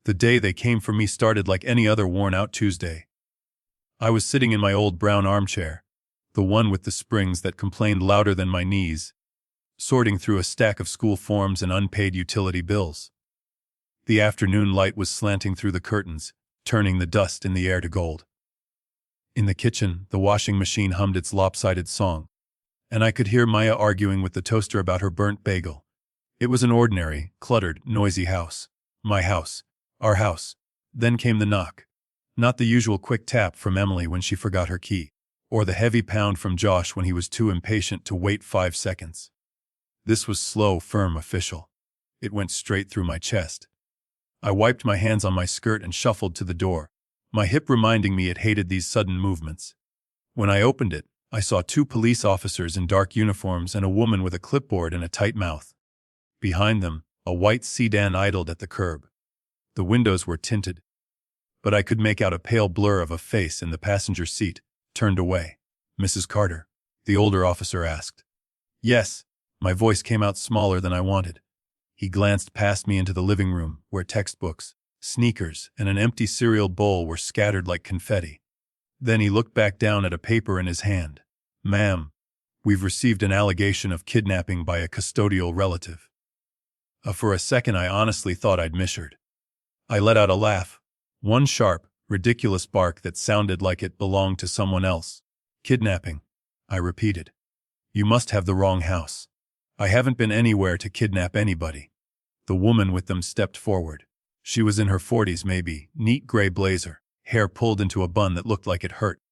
The day they came for me started like any other worn-out Tuesday. I was sitting in my old brown armchair, the one with the springs that complained louder than my knees, sorting through a stack of school forms and unpaid utility bills. The afternoon light was slanting through the curtains, turning the dust in the air to gold. In the kitchen, the washing machine hummed its lopsided song, and I could hear Maya arguing with the toaster about her burnt bagel. It was an ordinary, cluttered, noisy house. My house. Our house. Then came the knock. Not the usual quick tap from Emily when she forgot her key, or the heavy pound from Josh when he was too impatient to wait 5 seconds. This was slow, firm, official. It went straight through my chest. I wiped my hands on my skirt and shuffled to the door, my hip reminding me it hated these sudden movements. When I opened it, I saw 2 police officers in dark uniforms and a woman with a clipboard and a tight mouth. Behind them, a white sedan idled at the curb. The windows were tinted, but I could make out a pale blur of a face in the passenger seat, turned away. "Mrs. Carter?" the older officer asked. "Yes." My voice came out smaller than I wanted. He glanced past me into the living room, where textbooks, sneakers, and an empty cereal bowl were scattered like confetti. Then he looked back down at a paper in his hand. "Ma'am, we've received an allegation of kidnapping by a custodial relative." For a second I honestly thought I'd misheard. I let out a laugh, one sharp, ridiculous bark that sounded like it belonged to someone else. "Kidnapping," I repeated. "You must have the wrong house. I haven't been anywhere to kidnap anybody." The woman with them stepped forward. She was in her 40s maybe, neat gray blazer, hair pulled into a bun that looked like it hurt.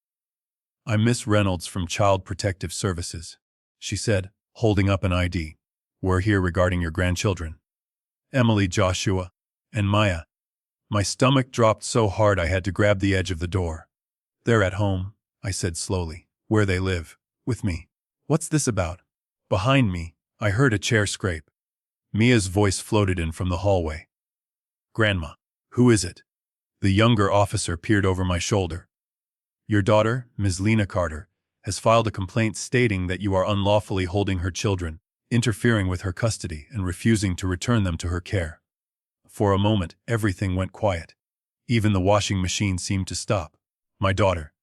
"I'm Miss Reynolds from Child Protective Services," she said, holding up an ID. "We're here regarding your grandchildren, Emily, Joshua, and Maya." My stomach dropped so hard I had to grab the edge of the door. "They're at home," I said slowly. "Where they live. With me." "What's this about?" Behind me, I heard a chair scrape. Mia's voice floated in from the hallway. "Grandma, who is it?" The younger officer peered over my shoulder. "Your daughter, Ms. Lena Carter, has filed a complaint stating that you are unlawfully holding her children, interfering with her custody, and refusing to return them to her care." For a moment, everything went quiet. Even the washing machine seemed to stop. My daughter.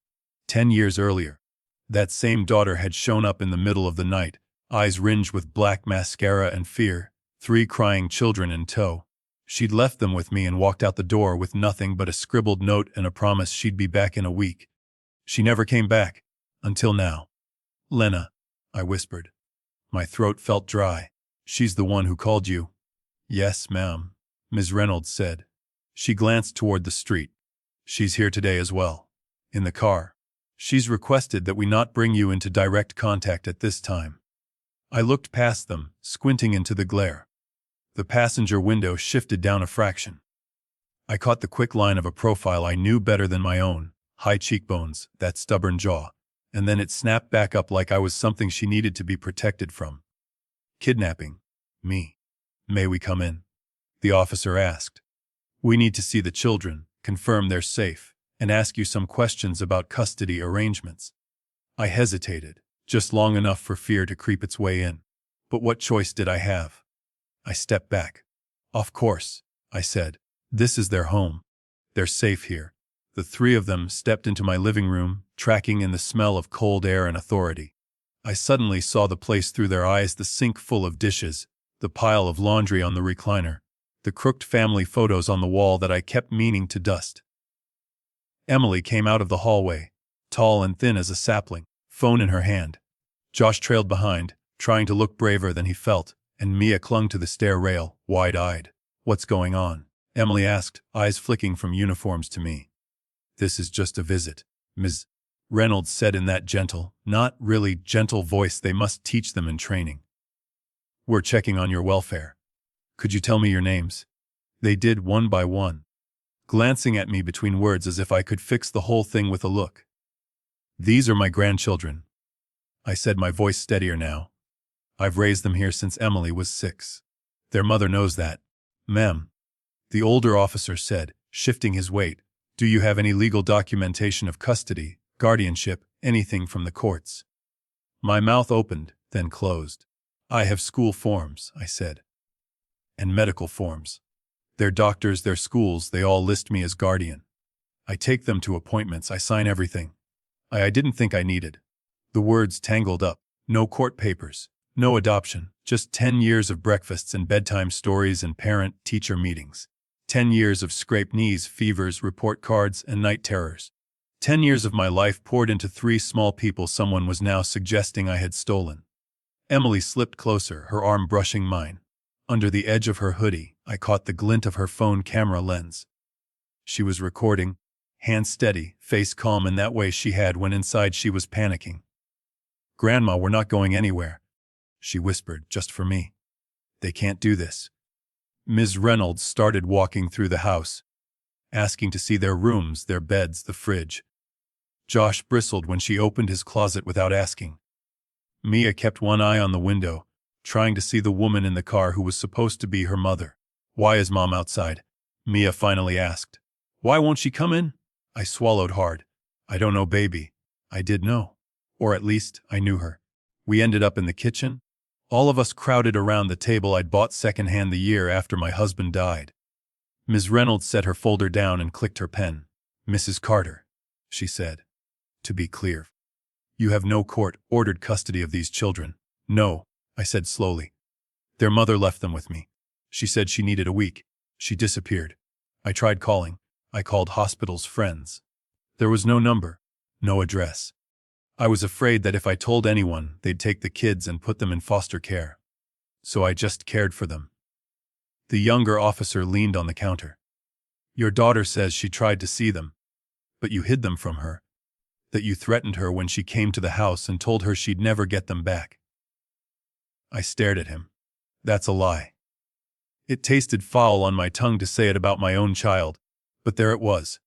10 years earlier, that same daughter had shown up in the middle of the night, eyes ringed with black mascara and fear, 3 crying children in tow. She'd left them with me and walked out the door with nothing but a scribbled note and a promise she'd be back in a week. She never came back. Until now. "Lena," I whispered. My throat felt dry. "She's the one who called you?" "Yes, ma'am," Ms. Reynolds said. She glanced toward the street. "She's here today as well. In the car. She's requested that we not bring you into direct contact at this time." I looked past them, squinting into the glare. The passenger window shifted down a fraction. I caught the quick line of a profile I knew better than my own, high cheekbones, that stubborn jaw, and then it snapped back up like I was something she needed to be protected from. "Kidnapping. Me. May we come in?" the officer asked. "We need to see the children, confirm they're safe, and ask you some questions about custody arrangements." I hesitated, just long enough for fear to creep its way in. But what choice did I have? I stepped back. "Of course," I said. "This is their home. They're safe here." The 3 of them stepped into my living room, tracking in the smell of cold air and authority. I suddenly saw the place through their eyes, the sink full of dishes, the pile of laundry on the recliner, the crooked family photos on the wall that I kept meaning to dust. Emily came out of the hallway, tall and thin as a sapling, phone in her hand. Josh trailed behind, trying to look braver than he felt, and Mia clung to the stair rail, wide-eyed. "What's going on?" Emily asked, eyes flicking from uniforms to me. "This is just a visit," Ms. Reynolds said in that gentle, not really gentle voice they must teach them in training. "We're checking on your welfare. Could you tell me your names?" They did one by one, glancing at me between words as if I could fix the whole thing with a look. "These are my grandchildren," I said, my voice steadier now. "I've raised them here since Emily was 6. Their mother knows that." "Ma'am," the older officer said, shifting his weight, "do you have any legal documentation of custody, guardianship, anything from the courts?" My mouth opened, then closed. "I have school forms," I said. "And medical forms." Their doctors, their schools, they all list me as guardian. I take them to appointments, I sign everything. I didn't think I needed. The words tangled up. No court papers. No adoption. Just 10 years of breakfasts and bedtime stories and parent-teacher meetings. 10 years of scraped knees, fevers, report cards, and night terrors. 10 years of my life poured into 3 small people someone was now suggesting I had stolen. Emily slipped closer, her arm brushing mine. Under the edge of her hoodie, I caught the glint of her phone camera lens. She was recording, hand steady, face calm in that way she had when inside she was panicking. "Grandma, we're not going anywhere," she whispered, "just for me. They can't do this." Ms. Reynolds started walking through the house, asking to see their rooms, their beds, the fridge. Josh bristled when she opened his closet without asking. Mia kept one eye on the window, trying to see the woman in the car who was supposed to be her mother. "Why is Mom outside?" Mia finally asked. "Why won't she come in?" I swallowed hard. "I don't know, baby." I did know. Or at least, I knew her. We ended up in the kitchen. All of us crowded around the table I'd bought secondhand the year after my husband died. Ms. Reynolds set her folder down and clicked her pen. "Mrs. Carter," she said. "To be clear, you have no court-ordered custody of these children." "No," I said slowly. "Their mother left them with me. She said she needed a week. She disappeared. I tried calling. I called hospitals, friends. There was no number, no address. I was afraid that if I told anyone, they'd take the kids and put them in foster care. So I just cared for them." The younger officer leaned on the counter. "Your daughter says she tried to see them, but you hid them from her. That you threatened her when she came to the house and told her she'd never get them back." I stared at him. "That's a lie." It tasted foul on my tongue to say it about my own child, but there it was.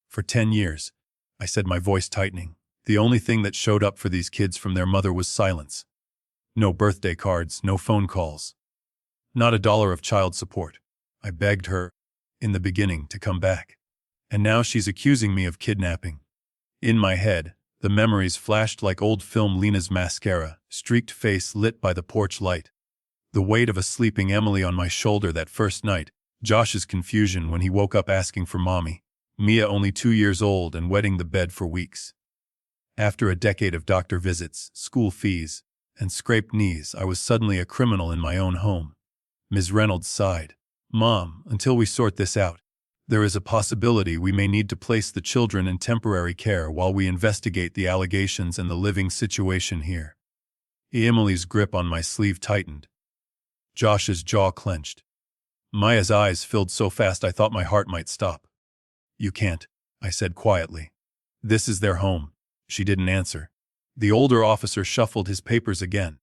"For 10 years, I said, my voice tightening. "The only thing that showed up for these kids from their mother was silence. No birthday cards, no phone calls. Not $1 of child support. I begged her, in the beginning, to come back. And now she's accusing me of kidnapping." In my head, the memories flashed like old film. Lena's mascara, streaked face lit by the porch light. The weight of a sleeping Emily on my shoulder that first night. Josh's confusion when he woke up asking for Mommy. Mia only 2 years old and wetting the bed for weeks. After a decade of doctor visits, school fees, and scraped knees, I was suddenly a criminal in my own home. Ms. Reynolds sighed. "Mom, until we sort this out, there is a possibility we may need to place the children in temporary care while we investigate the allegations and the living situation here." Emily's grip on my sleeve tightened. Josh's jaw clenched. Maya's eyes filled so fast I thought my heart might stop. "You can't," I said quietly. "This is their home." She didn't answer. The older officer shuffled his papers again.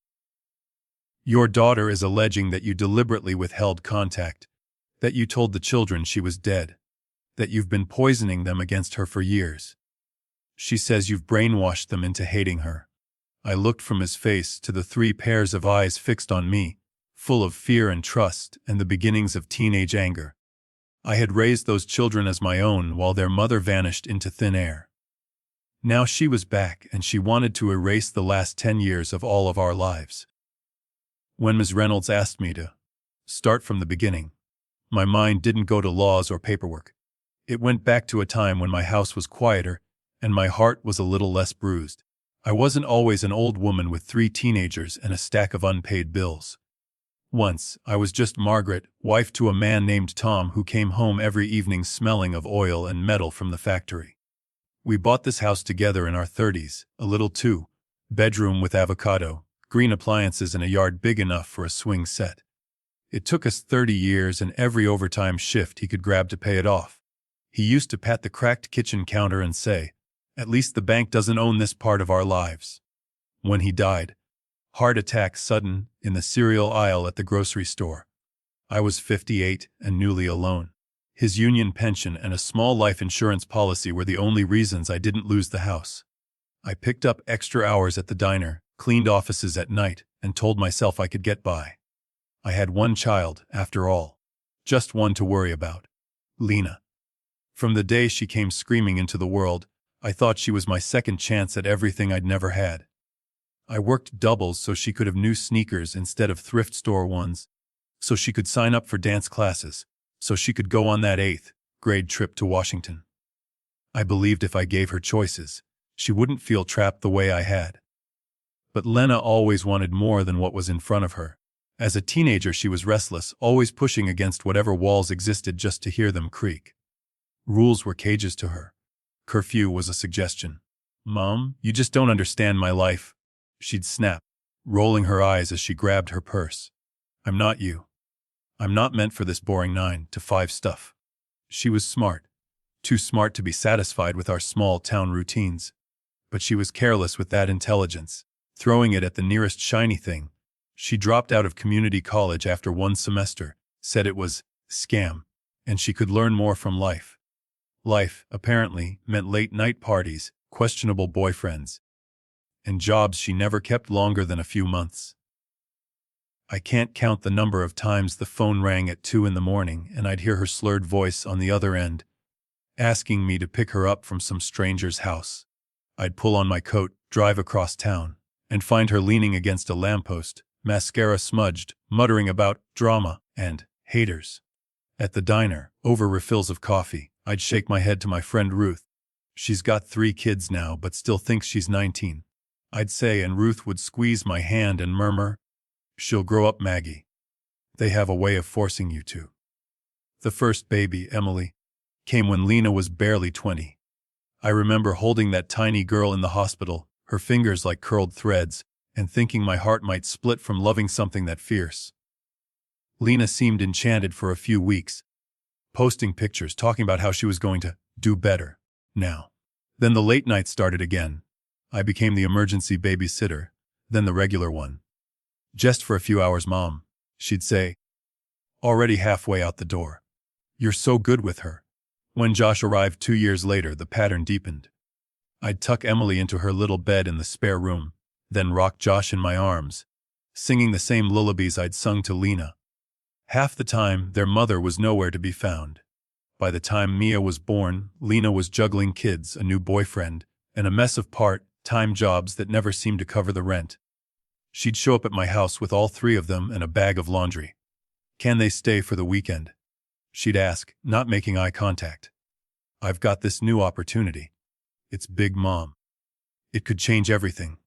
"Your daughter is alleging that you deliberately withheld contact, that you told the children she was dead, that you've been poisoning them against her for years. She says you've brainwashed them into hating her." I looked from his face to the 3 pairs of eyes fixed on me, full of fear and trust and the beginnings of teenage anger. I had raised those children as my own while their mother vanished into thin air. Now she was back and she wanted to erase the last 10 years of all of our lives. When Ms. Reynolds asked me to start from the beginning, my mind didn't go to laws or paperwork. It went back to a time when my house was quieter and my heart was a little less bruised. I wasn't always an old woman with 3 teenagers and a stack of unpaid bills. Once, I was just Margaret, wife to a man named Tom who came home every evening smelling of oil and metal from the factory. We bought this house together in our 30s, a little 2-bedroom with avocado, green appliances and a yard big enough for a swing set. It took us 30 years and every overtime shift he could grab to pay it off. He used to pat the cracked kitchen counter and say, "At least the bank doesn't own this part of our lives." When he died, heart attack sudden, in the cereal aisle at the grocery store. I was 58 and newly alone. His union pension and a small life insurance policy were the only reasons I didn't lose the house. I picked up extra hours at the diner, cleaned offices at night, and told myself I could get by. I had one child, after all. Just one to worry about. Lena. From the day she came screaming into the world, I thought she was my second chance at everything I'd never had. I worked doubles so she could have new sneakers instead of thrift store ones, so she could sign up for dance classes, so she could go on that eighth-grade trip to Washington. I believed if I gave her choices, she wouldn't feel trapped the way I had. But Lena always wanted more than what was in front of her. As a teenager, she was restless, always pushing against whatever walls existed just to hear them creak. Rules were cages to her. Curfew was a suggestion. "Mom, you just don't understand my life," she'd snap, rolling her eyes as she grabbed her purse. "I'm not you. I'm not meant for this boring 9 to 5 stuff." She was smart. Too smart to be satisfied with our small-town routines. But she was careless with that intelligence, throwing it at the nearest shiny thing. She dropped out of community college after one semester, said it was scam, and she could learn more from life. Life, apparently, meant late-night parties, questionable boyfriends, and jobs she never kept longer than a few months. I can't count the number of times the phone rang at 2 in the morning and I'd hear her slurred voice on the other end, asking me to pick her up from some stranger's house. I'd pull on my coat, drive across town, and find her leaning against a lamppost, mascara smudged, muttering about drama and haters. At the diner, over refills of coffee, I'd shake my head to my friend Ruth. "She's got 3 kids now but still thinks she's 19. I'd say, and Ruth would squeeze my hand and murmur, "She'll grow up, Maggie. They have a way of forcing you to." The first baby, Emily, came when Lena was barely 20. I remember holding that tiny girl in the hospital, her fingers like curled threads, and thinking my heart might split from loving something that fierce. Lena seemed enchanted for a few weeks, posting pictures talking about how she was going to do better now. Then the late nights started again. I became the emergency babysitter, then the regular one. "Just for a few hours, Mom," she'd say, already halfway out the door. "You're so good with her." When Josh arrived 2 years later, the pattern deepened. I'd tuck Emily into her little bed in the spare room, then rock Josh in my arms, singing the same lullabies I'd sung to Lena. Half the time, their mother was nowhere to be found. By the time Mia was born, Lena was juggling kids, a new boyfriend, and a mess of part-time jobs that never seemed to cover the rent. She'd show up at my house with all 3 of them and a bag of laundry. "Can they stay for the weekend?" she'd ask, not making eye contact. "I've got this new opportunity. It's big, Mom. It could change everything."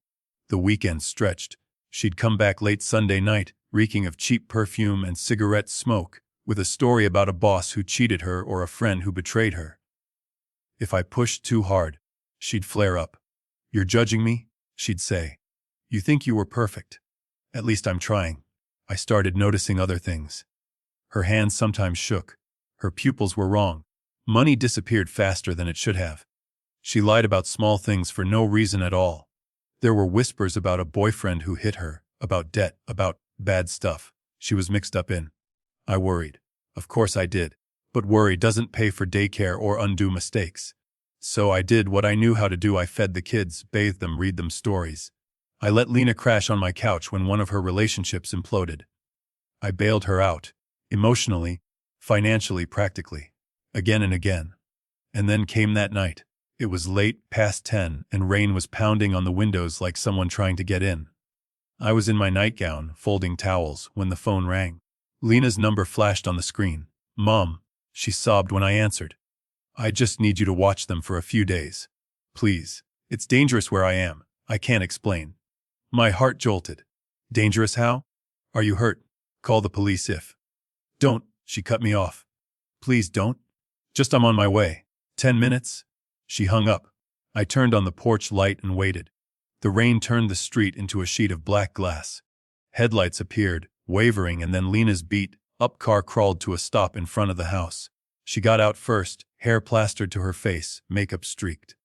The weekend stretched. She'd come back late Sunday night, reeking of cheap perfume and cigarette smoke, with a story about a boss who cheated her or a friend who betrayed her. If I pushed too hard, she'd flare up. "You're judging me?" she'd say. "You think you were perfect. At least I'm trying." I started noticing other things. Her hands sometimes shook. Her pupils were wrong. Money disappeared faster than it should have. She lied about small things for no reason at all. There were whispers about a boyfriend who hit her, about debt, about bad stuff she was mixed up in. I worried. Of course I did. But worry doesn't pay for daycare or undo mistakes. So I did what I knew how to do. I fed the kids, bathed them, read them stories. I let Lena crash on my couch when one of her relationships imploded. I bailed her out. Emotionally, financially, practically. Again and again. And then came that night. It was late, past 10, and rain was pounding on the windows like someone trying to get in. I was in my nightgown, folding towels, when the phone rang. Lena's number flashed on the screen. "Mom," she sobbed when I answered. "I just need you to watch them for a few days. Please. It's dangerous where I am. I can't explain." My heart jolted. "Dangerous how? Are you hurt? Call the police if." "Don't," she cut me off. "Please don't. Just I'm on my way. 10 minutes?" She hung up. I turned on the porch light and waited. The rain turned the street into a sheet of black glass. Headlights appeared, wavering, and then Lena's beat-up car crawled to a stop in front of the house. She got out first, hair plastered to her face, makeup streaked.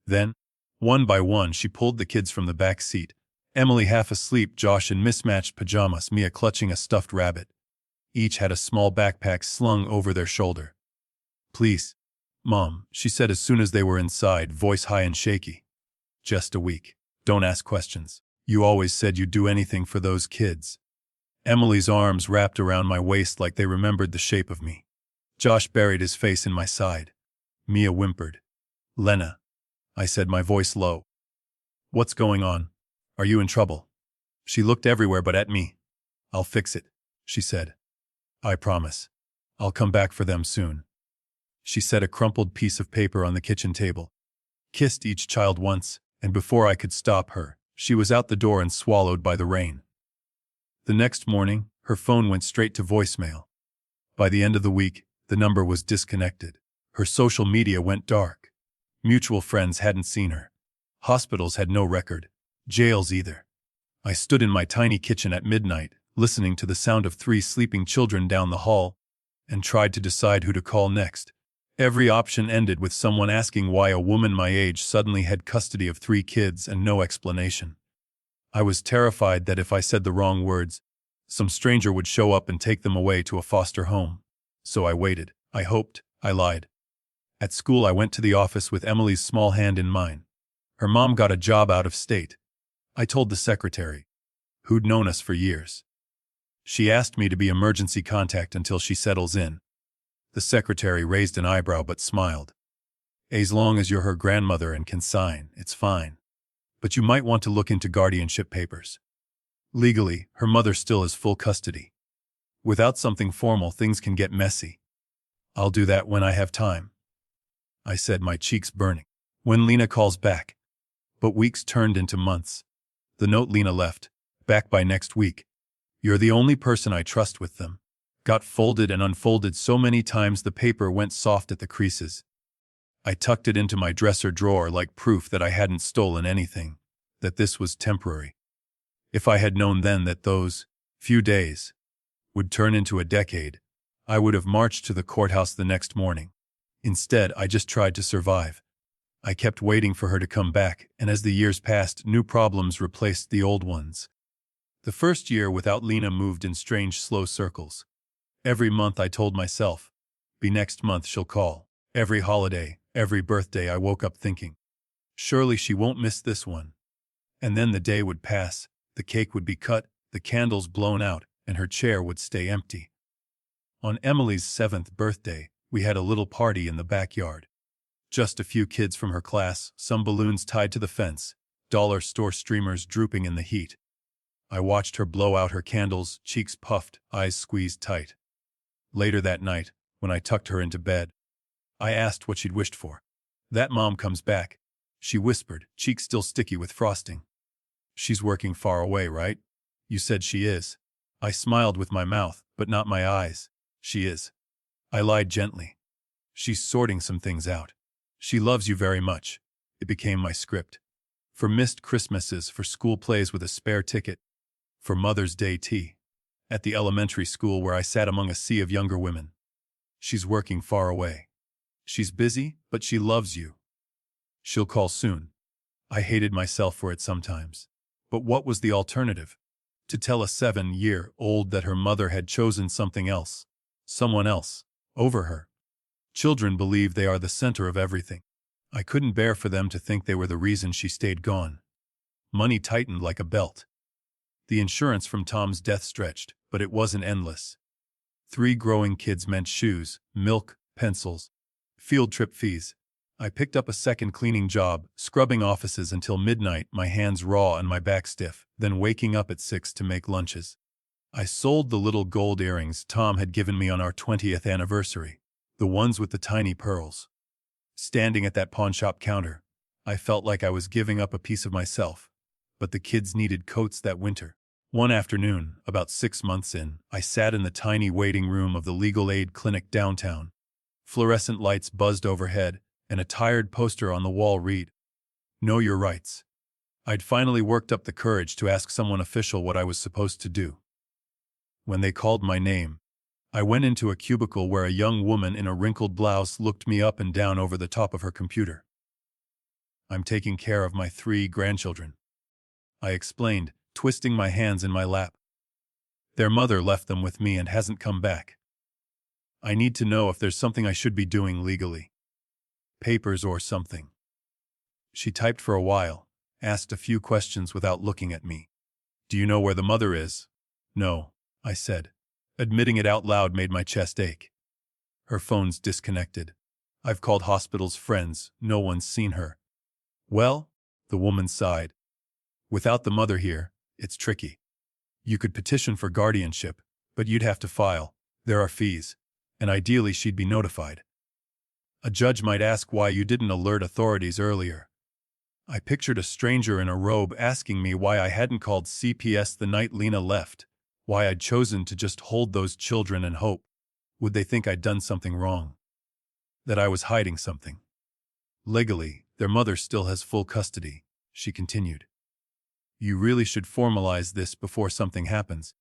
Then, one by one, she pulled the kids from the back seat. Emily half asleep, Josh in mismatched pajamas, Mia clutching a stuffed rabbit. Each had a small backpack slung over their shoulder. "Please, Mom," she said as soon as they were inside, voice high and shaky. "Just a week. Don't ask questions. You always said you'd do anything for those kids." Emily's arms wrapped around my waist like they remembered the shape of me. Josh buried his face in my side. Mia whimpered. "Lena," I said, my voice low. "What's going on? Are you in trouble?" She looked everywhere but at me. "I'll fix it," she said. "I promise." I'll come back for them soon. She set a crumpled piece of paper on the kitchen table, kissed each child once, and before I could stop her, she was out the door and swallowed by the rain. The next morning, her phone went straight to voicemail. By the end of the week, the number was disconnected. Her social media went dark. Mutual friends hadn't seen her. Hospitals had no record. Jails either. I stood in my tiny kitchen at midnight, listening to the sound of 3 sleeping children down the hall, and tried to decide who to call next. Every option ended with someone asking why a woman my age suddenly had custody of 3 kids and no explanation. I was terrified that if I said the wrong words, some stranger would show up and take them away to a foster home. So I waited. I hoped. I lied. At school, I went to the office with Emily's small hand in mine. Her mom got a job out of state. I told the secretary, who'd known us for years. She asked me to be emergency contact until she settles in. The secretary raised an eyebrow but smiled. As long as you're her grandmother and can sign, it's fine. But you might want to look into guardianship papers. Legally, her mother still has full custody. Without something formal, things can get messy. I'll do that when I have time, I said, my cheeks burning. When Lena calls back. But weeks turned into months. The note Lena left, back by next week. You're the only person I trust with them. Got folded and unfolded so many times the paper went soft at the creases. I tucked it into my dresser drawer like proof that I hadn't stolen anything, that this was temporary. If I had known then that those few days would turn into a decade, I would have marched to the courthouse the next morning. Instead, I just tried to survive. I kept waiting for her to come back, and as the years passed, new problems replaced the old ones. The first year without Lena moved in strange, slow circles. Every month I told myself, "Be next month she'll call." Every holiday, every birthday I woke up thinking, surely she won't miss this one. And then the day would pass, the cake would be cut, the candles blown out, and her chair would stay empty. On Emily's 7th birthday, we had a little party in the backyard. Just a few kids from her class, some balloons tied to the fence, dollar store streamers drooping in the heat. I watched her blow out her candles, cheeks puffed, eyes squeezed tight. Later that night, when I tucked her into bed, I asked what she'd wished for. "That Mom comes back," she whispered, cheeks still sticky with frosting. "She's working far away, right? You said she is." I smiled with my mouth, but not my eyes. "She is." I lied gently. "She's sorting some things out. She loves you very much." It became my script. For missed Christmases, for school plays with a spare ticket, for Mother's Day tea at the elementary school where I sat among a sea of younger women. "She's working far away. She's busy, but she loves you. She'll call soon." I hated myself for it sometimes. But what was the alternative? To tell a 7-year-old that her mother had chosen something else, someone else, over her. Children believe they are the center of everything. I couldn't bear for them to think they were the reason she stayed gone. Money tightened like a belt. The insurance from Tom's death stretched, but it wasn't endless. 3 growing kids meant shoes, milk, pencils, field trip fees. I picked up a second cleaning job, scrubbing offices until midnight, my hands raw and my back stiff, then waking up at 6 to make lunches. I sold the little gold earrings Tom had given me on our 20th anniversary, the ones with the tiny pearls. Standing at that pawnshop counter, I felt like I was giving up a piece of myself, but the kids needed coats that winter. One afternoon, about 6 months in, I sat in the tiny waiting room of the legal aid clinic downtown. Fluorescent lights buzzed overhead, and a tired poster on the wall read, "Know your rights." I'd finally worked up the courage to ask someone official what I was supposed to do. When they called my name, I went into a cubicle where a young woman in a wrinkled blouse looked me up and down over the top of her computer. "I'm taking care of my 3 grandchildren," I explained, twisting my hands in my lap. "Their mother left them with me and hasn't come back. I need to know if there's something I should be doing legally. Papers or something." She typed for a while, asked a few questions without looking at me. "Do you know where the mother is?" "No," I said. Admitting it out loud made my chest ache. "Her phone's disconnected. I've called hospitals, friends, no one's seen her." "Well," the woman sighed, "without the mother here, it's tricky. You could petition for guardianship, but you'd have to file. There are fees. and ideally she'd be notified. A judge might ask why you didn't alert authorities earlier. I pictured a stranger in a robe asking me why I hadn't called CPS the night Lena left, why I'd chosen to just hold those children and hope. Would they think I'd done something wrong? That I was hiding something? Legally, their mother still has full custody, she continued. You really should formalize this before something happens.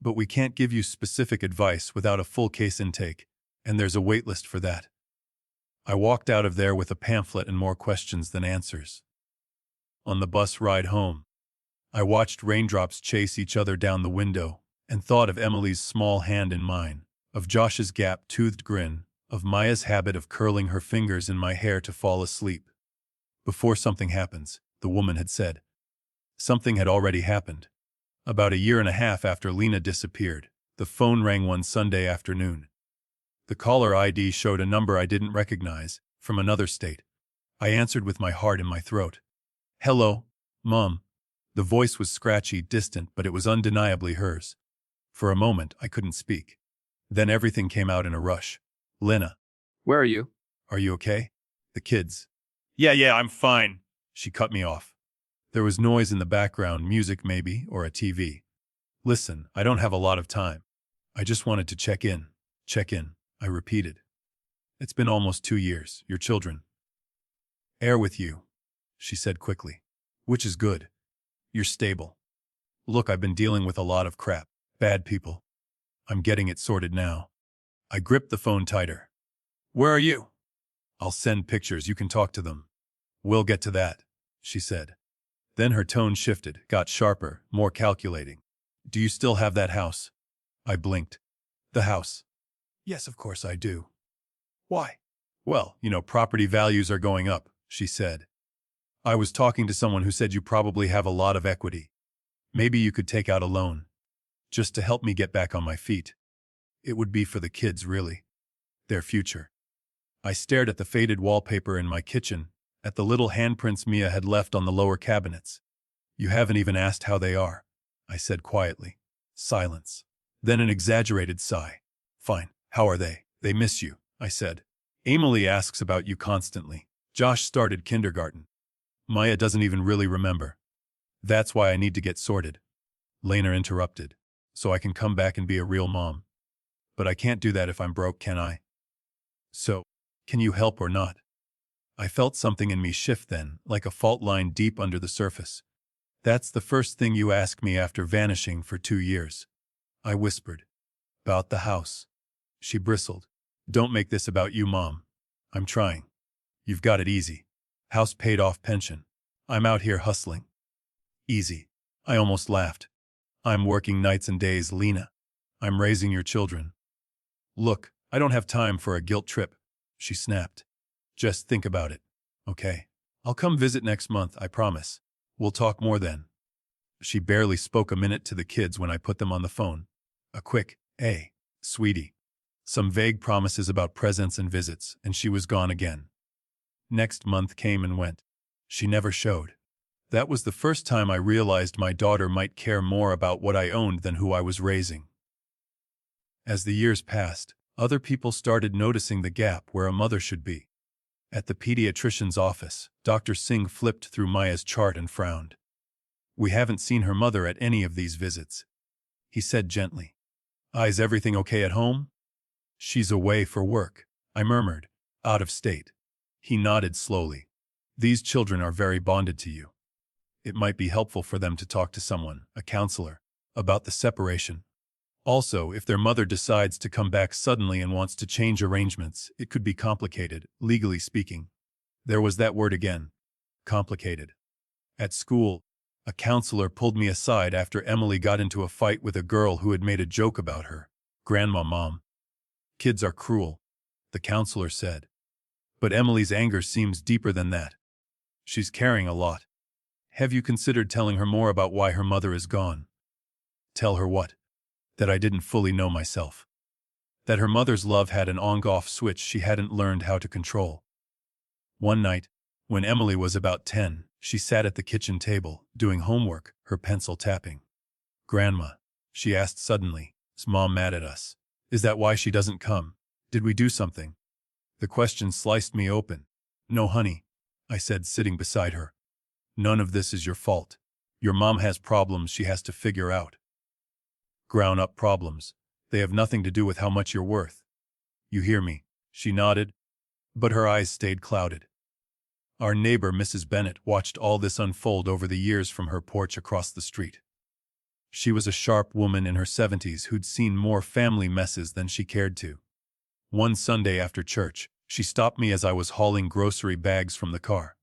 But we can't give you specific advice without a full case intake, and there's a waitlist for that. I walked out of there with a pamphlet and more questions than answers. On the bus ride home, I watched raindrops chase each other down the window and thought of Emily's small hand in mine, of Josh's gap-toothed grin, of Maya's habit of curling her fingers in my hair to fall asleep. Before something happens, the woman had said. Something had already happened. About a year and a half after Lena disappeared, the phone rang one Sunday afternoon. The caller ID showed a number I didn't recognize, from another state. I answered with my heart in my throat. Hello, Mom. The voice was scratchy, distant, but it was undeniably hers. For a moment, I couldn't speak. Then everything came out in a rush. Lena. Where are you? Are you okay? The kids. Yeah, I'm fine. She cut me off. There was noise in the background, music maybe, or a TV. Listen, I don't have a lot of time. I just wanted to check in. Check in, I repeated. It's been almost 2 years, your children. Air with you, she said quickly. Which is good. You're stable. Look, I've been dealing with a lot of crap. Bad people. I'm getting it sorted now. I gripped the phone tighter. Where are you? I'll send pictures, you can talk to them. We'll get to that, she said. Then her tone shifted, got sharper, more calculating. Do you still have that house? I blinked. The house? Yes, of course I do. Why? Well, property values are going up, she said. I was talking to someone who said you probably have a lot of equity. Maybe you could take out a loan. Just to help me get back on my feet. It would be for the kids, really. Their future. I stared at the faded wallpaper in my kitchen, at the little handprints Mia had left on the lower cabinets. You haven't even asked how they are, I said quietly. Silence. Then an exaggerated sigh. Fine, how are they? They miss you, I said. Emily asks about you constantly. Josh started kindergarten. Maya doesn't even really remember. That's why I need to get sorted. Lena interrupted. So I can come back and be a real mom. But I can't do that if I'm broke, can I? So, can you help or not? I felt something in me shift then, like a fault line deep under the surface. That's the first thing you ask me after vanishing for 2 years. I whispered. About the house. She bristled. Don't make this about you, Mom. I'm trying. You've got it easy. House paid off, pension. I'm out here hustling. Easy. I almost laughed. I'm working nights and days, Lena. I'm raising your children. Look, I don't have time for a guilt trip, she snapped. Just think about it, okay? I'll come visit next month, I promise. We'll talk more then. She barely spoke a minute to the kids when I put them on the phone. A quick, hey, sweetie. Some vague promises about presents and visits, and she was gone again. Next month came and went. She never showed. That was the first time I realized my daughter might care more about what I owned than who I was raising. As the years passed, other people started noticing the gap where a mother should be. At the pediatrician's office, Dr. Singh flipped through Maya's chart and frowned. We haven't seen her mother at any of these visits. He said gently. Is everything okay at home? She's away for work, I murmured, out of state. He nodded slowly. These children are very bonded to you. It might be helpful for them to talk to someone, a counselor, about the separation. Also, if their mother decides to come back suddenly and wants to change arrangements, it could be complicated, legally speaking. There was that word again. Complicated. At school, a counselor pulled me aside after Emily got into a fight with a girl who had made a joke about her. Grandma, Mom. Kids are cruel, the counselor said. But Emily's anger seems deeper than that. She's carrying a lot. Have you considered telling her more about why her mother is gone? Tell her what? That I didn't fully know myself. That her mother's love had an on-off switch she hadn't learned how to control. One night, when Emily was about 10, she sat at the kitchen table, doing homework, her pencil tapping. Grandma, she asked suddenly, is Mom mad at us? Is that why she doesn't come? Did we do something? The question sliced me open. No, honey, I said, sitting beside her. None of this is your fault. Your mom has problems she has to figure out. Grown-up problems. They have nothing to do with how much you're worth. You hear me? She nodded, but her eyes stayed clouded. Our neighbor, Mrs. Bennett, watched all this unfold over the years from her porch across the street. She was a sharp woman in her 70s who'd seen more family messes than she cared to. One Sunday after church, she stopped me as I was hauling grocery bags from the car.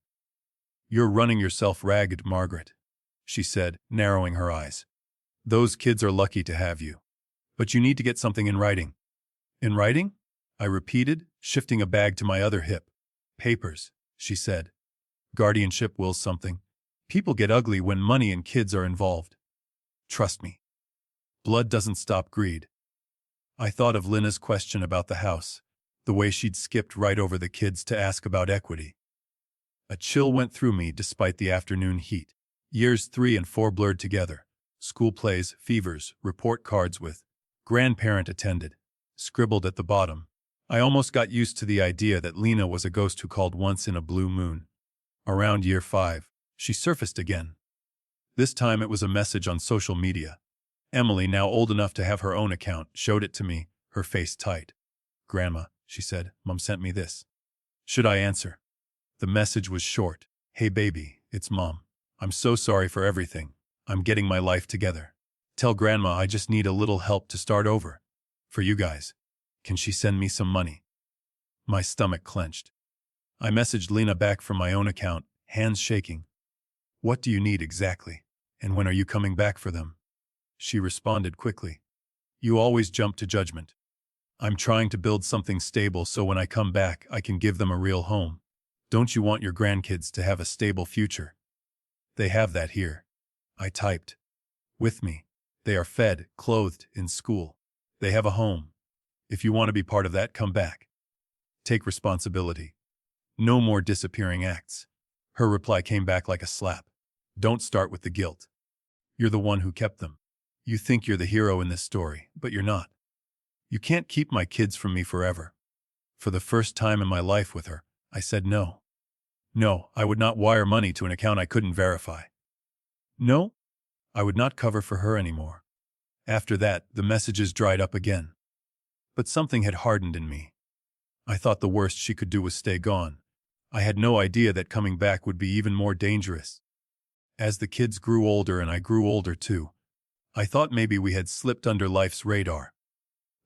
"You're running yourself ragged, Margaret," she said, narrowing her eyes. "Those kids are lucky to have you. But you need to get something in writing." "In writing?" I repeated, shifting a bag to my other hip. "Papers," she said. "Guardianship wills something. People get ugly when money and kids are involved. Trust me. Blood doesn't stop greed." I thought of Lina's question about the house, the way she'd skipped right over the kids to ask about equity. A chill went through me despite the afternoon heat. Years 3 and 4 blurred together. School plays, fevers, report cards with "grandparent attended" scribbled at the bottom. I almost got used to the idea that Lina was a ghost who called once in a blue moon. Around year 5, she surfaced again. This time it was a message on social media. Emily, now old enough to have her own account, showed it to me, her face tight. "Grandma," she said, "Mom sent me this." Should I answer? The message was short. "Hey baby, it's Mom. I'm so sorry for everything. I'm getting my life together. Tell Grandma I just need a little help to start over. For you guys. Can she send me some money?" My stomach clenched. I messaged Lina back from my own account, hands shaking. "What do you need exactly? And when are you coming back for them?" She responded quickly. "You always jump to judgment. I'm trying to build something stable so when I come back I can give them a real home. Don't you want your grandkids to have a stable future?" "They have that here," I typed. "With me. They are fed, clothed, in school. They have a home. If you want to be part of that, come back. Take responsibility. No more disappearing acts." Her reply came back like a slap. "Don't start with the guilt. You're the one who kept them. You think you're the hero in this story, but you're not. You can't keep my kids from me forever." For the first time in my life with her, I said no. No, I would not wire money to an account I couldn't verify. No, I would not cover for her anymore. After that, the messages dried up again. But something had hardened in me. I thought the worst she could do was stay gone. I had no idea that coming back would be even more dangerous. As the kids grew older and I grew older too, I thought maybe we had slipped under life's radar.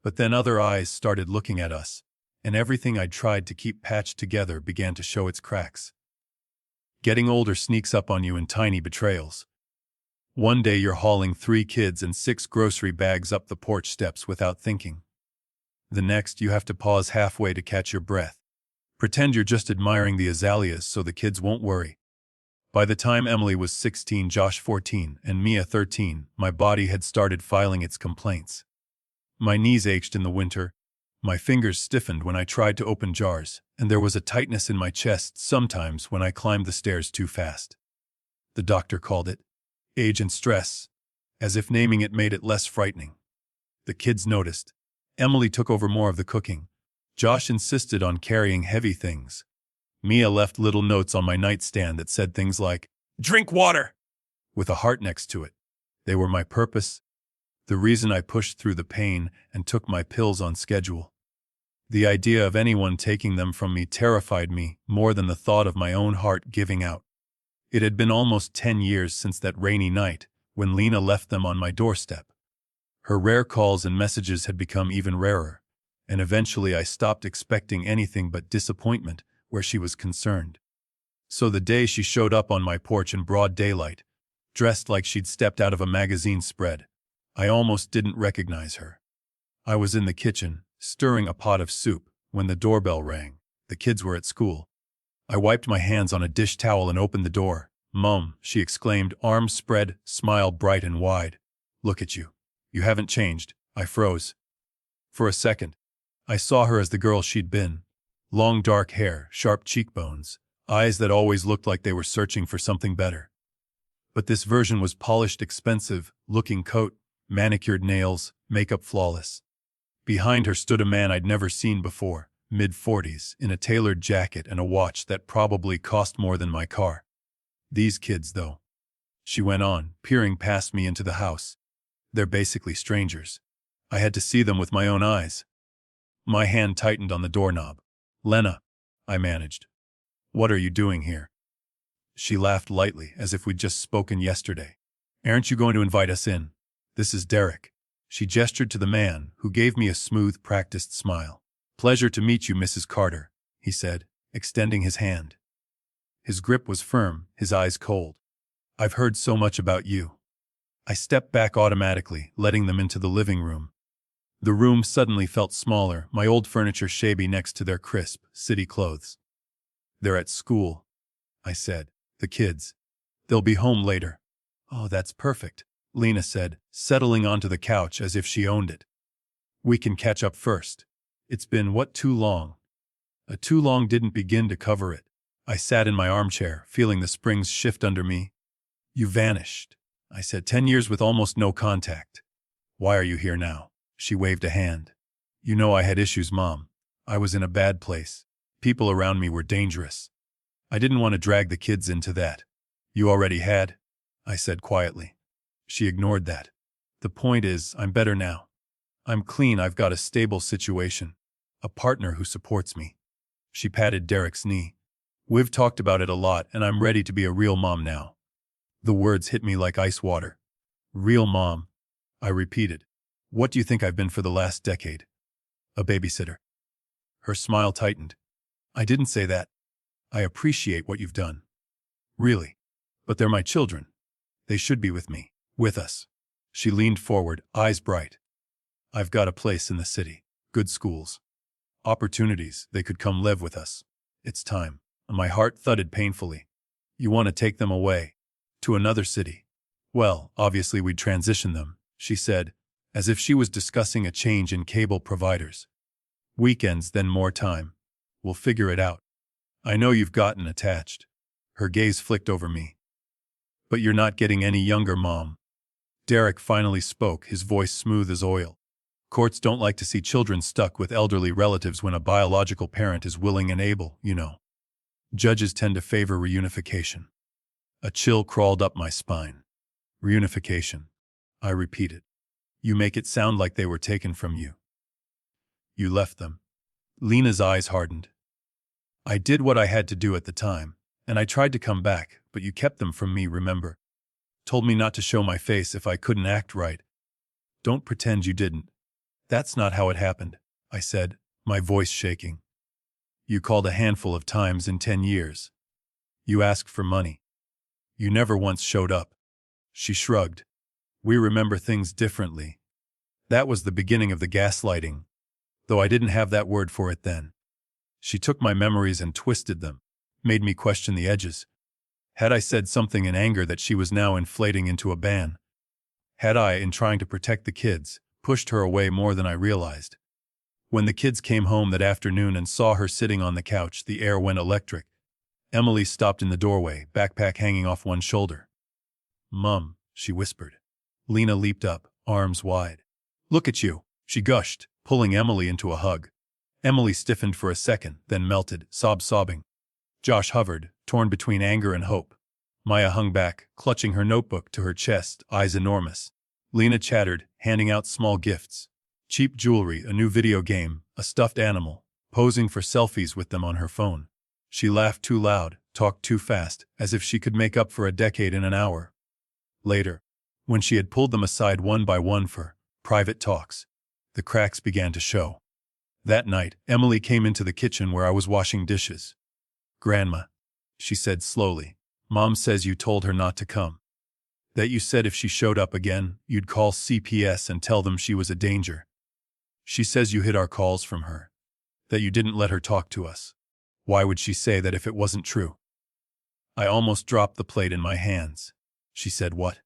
But then other eyes started looking at us, and everything I'd tried to keep patched together began to show its cracks. Getting older sneaks up on you in tiny betrayals. One day you're hauling 3 kids and 6 grocery bags up the porch steps without thinking. The next you have to pause halfway to catch your breath. Pretend you're just admiring the azaleas so the kids won't worry. By the time Emily was 16, Josh 14, and Mia 13, my body had started filing its complaints. My knees ached in the winter, my fingers stiffened when I tried to open jars, and there was a tightness in my chest sometimes when I climbed the stairs too fast. The doctor called it age and stress, as if naming it made it less frightening. The kids noticed. Emily took over more of the cooking. Josh insisted on carrying heavy things. Mia left little notes on my nightstand that said things like, "Drink water," with a heart next to it. They were my purpose, the reason I pushed through the pain and took my pills on schedule. The idea of anyone taking them from me terrified me more than the thought of my own heart giving out. It had been almost 10 years since that rainy night when Lina left them on my doorstep. Her rare calls and messages had become even rarer, and eventually I stopped expecting anything but disappointment where she was concerned. So the day she showed up on my porch in broad daylight, dressed like she'd stepped out of a magazine spread, I almost didn't recognize her. I was in the kitchen, stirring a pot of soup, when the doorbell rang. The kids were at school. I wiped my hands on a dish towel and opened the door. "Mom," she exclaimed, arms spread, smile bright and wide. "Look at you. You haven't changed." I froze. For a second, I saw her as the girl she'd been. Long dark hair, sharp cheekbones, eyes that always looked like they were searching for something better. But this version was polished, expensive, looking coat, manicured nails, makeup flawless. Behind her stood a man I'd never seen before, mid-40s, in a tailored jacket and a watch that probably cost more than my car. These kids, though, she went on, peering past me into the house. They're basically strangers. I had to see them with my own eyes. My hand tightened on the doorknob. Lena, I managed. What are you doing here? She laughed lightly, as if we'd just spoken yesterday. Aren't you going to invite us in? This is Derek. She gestured to the man, who gave me a smooth, practiced smile. Pleasure to meet you, Mrs. Carter, he said, extending his hand. His grip was firm, his eyes cold. I've heard so much about you. I stepped back automatically, letting them into the living room. The room suddenly felt smaller, my old furniture shabby next to their crisp, city clothes. They're at school, I said. The kids. They'll be home later. Oh, that's perfect, Lena said, settling onto the couch as if she owned it. We can catch up first. It's been, too long? Too long didn't begin to cover it. I sat in my armchair, feeling the springs shift under me. You vanished, I said. 10 years with almost no contact. Why are you here now? She waved a hand. You know I had issues, Mom. I was in a bad place. People around me were dangerous. I didn't want to drag the kids into that. You already had? I said quietly. She ignored that. The point is, I'm better now. I'm clean, I've got a stable situation. A partner who supports me. She patted Derek's knee. We've talked about it a lot, and I'm ready to be a real mom now. The words hit me like ice water. Real mom, I repeated. What do you think I've been for the last decade? A babysitter. Her smile tightened. I didn't say that. I appreciate what you've done. Really. But they're my children. They should be with me. With us. She leaned forward, eyes bright. I've got a place in the city. Good schools. Opportunities. They could come live with us. It's time. My heart thudded painfully. You want to take them away? To another city? Well, obviously we'd transition them, she said, as if she was discussing a change in cable providers. Weekends, then more time. We'll figure it out. I know you've gotten attached. Her gaze flicked over me. But you're not getting any younger, Mom. Derek finally spoke, his voice smooth as oil. Courts don't like to see children stuck with elderly relatives when a biological parent is willing and able, you know. Judges tend to favor reunification. A chill crawled up my spine. Reunification. I repeated. You make it sound like they were taken from you. You left them. Lena's eyes hardened. I did what I had to do at the time, and I tried to come back, but you kept them from me, remember? Told me not to show my face if I couldn't act right. Don't pretend you didn't. That's not how it happened, I said, my voice shaking. You called a handful of times in 10 years. You asked for money. You never once showed up. She shrugged. We remember things differently. That was the beginning of the gaslighting, though I didn't have that word for it then. She took my memories and twisted them, made me question the edges. Had I said something in anger that she was now inflating into a ban? Had I, in trying to protect the kids, pushed her away more than I realized? When the kids came home that afternoon and saw her sitting on the couch, the air went electric. Emily stopped in the doorway, backpack hanging off one shoulder. Mum, she whispered. Lena leaped up, arms wide. Look at you, she gushed, pulling Emily into a hug. Emily stiffened for a second, then melted, sobbing. Josh hovered, torn between anger and hope. Maya hung back, clutching her notebook to her chest, eyes enormous. Lena chattered, handing out small gifts. Cheap jewelry, a new video game, a stuffed animal, posing for selfies with them on her phone. She laughed too loud, talked too fast, as if she could make up for a decade in an hour. Later, when she had pulled them aside one by one for private talks, the cracks began to show. That night, Emily came into the kitchen where I was washing dishes. Grandma, she said slowly, Mom says you told her not to come. That you said if she showed up again, you'd call CPS and tell them she was a danger. She says you hid our calls from her. That you didn't let her talk to us. Why would she say that if it wasn't true? I almost dropped the plate in my hands. She said what?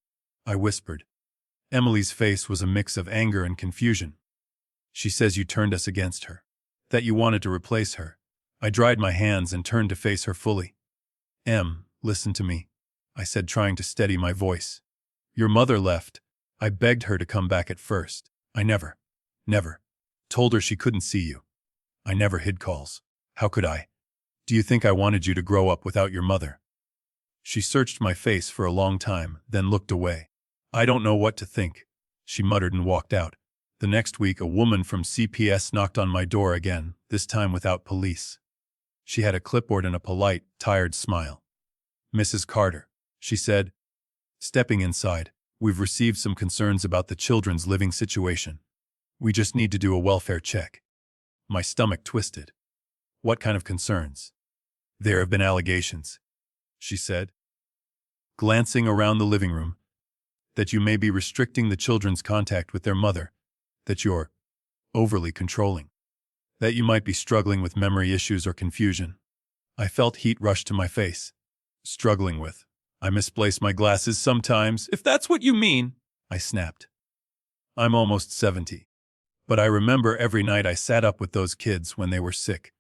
I whispered. Emily's face was a mix of anger and confusion. She says you turned us against her. That you wanted to replace her. I dried my hands and turned to face her fully. Listen to me, I said, trying to steady my voice. Your mother left. I begged her to come back at first. I never Told her she couldn't see you. I never hid calls. How could I? Do you think I wanted you to grow up without your mother? She searched my face for a long time, then looked away. I don't know what to think, she muttered and walked out. The next week, a woman from CPS knocked on my door again, this time without police. She had a clipboard and a polite, tired smile. "Mrs. Carter," she said, stepping inside, "we've received some concerns about the children's living situation. We just need to do a welfare check." My stomach twisted. "What kind of concerns?" "There have been allegations," she said, glancing around the living room, "that you may be restricting the children's contact with their mother, that you're overly controlling, that you might be struggling with memory issues or confusion." I felt heat rush to my face. "Struggling with? I misplace my glasses sometimes, if that's what you mean," I snapped. "I'm almost 70. But I remember every night I sat up with those kids when they were sick.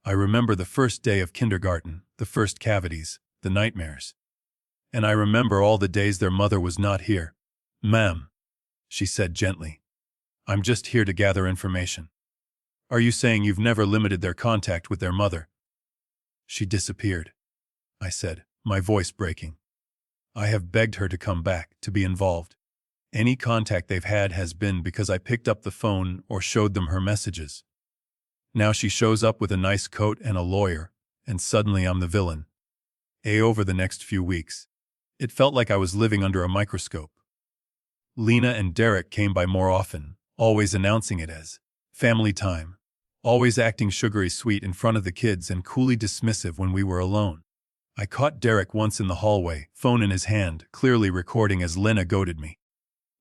I remember the first day of kindergarten, the first cavities, the nightmares. And I remember all the days their mother was not here." "Ma'am," she said gently, "I'm just here to gather information. Are you saying you've never limited their contact with their mother?" "She disappeared," I said, my voice breaking. "I have begged her to come back, to be involved. Any contact they've had has been because I picked up the phone or showed them her messages. Now she shows up with a nice coat and a lawyer, and suddenly I'm the villain." Over the next few weeks, it felt like I was living under a microscope. Lena and Derek came by more often, always announcing it as family time, always acting sugary sweet in front of the kids and coolly dismissive when we were alone. I caught Derek once in the hallway, phone in his hand, clearly recording as Lena goaded me.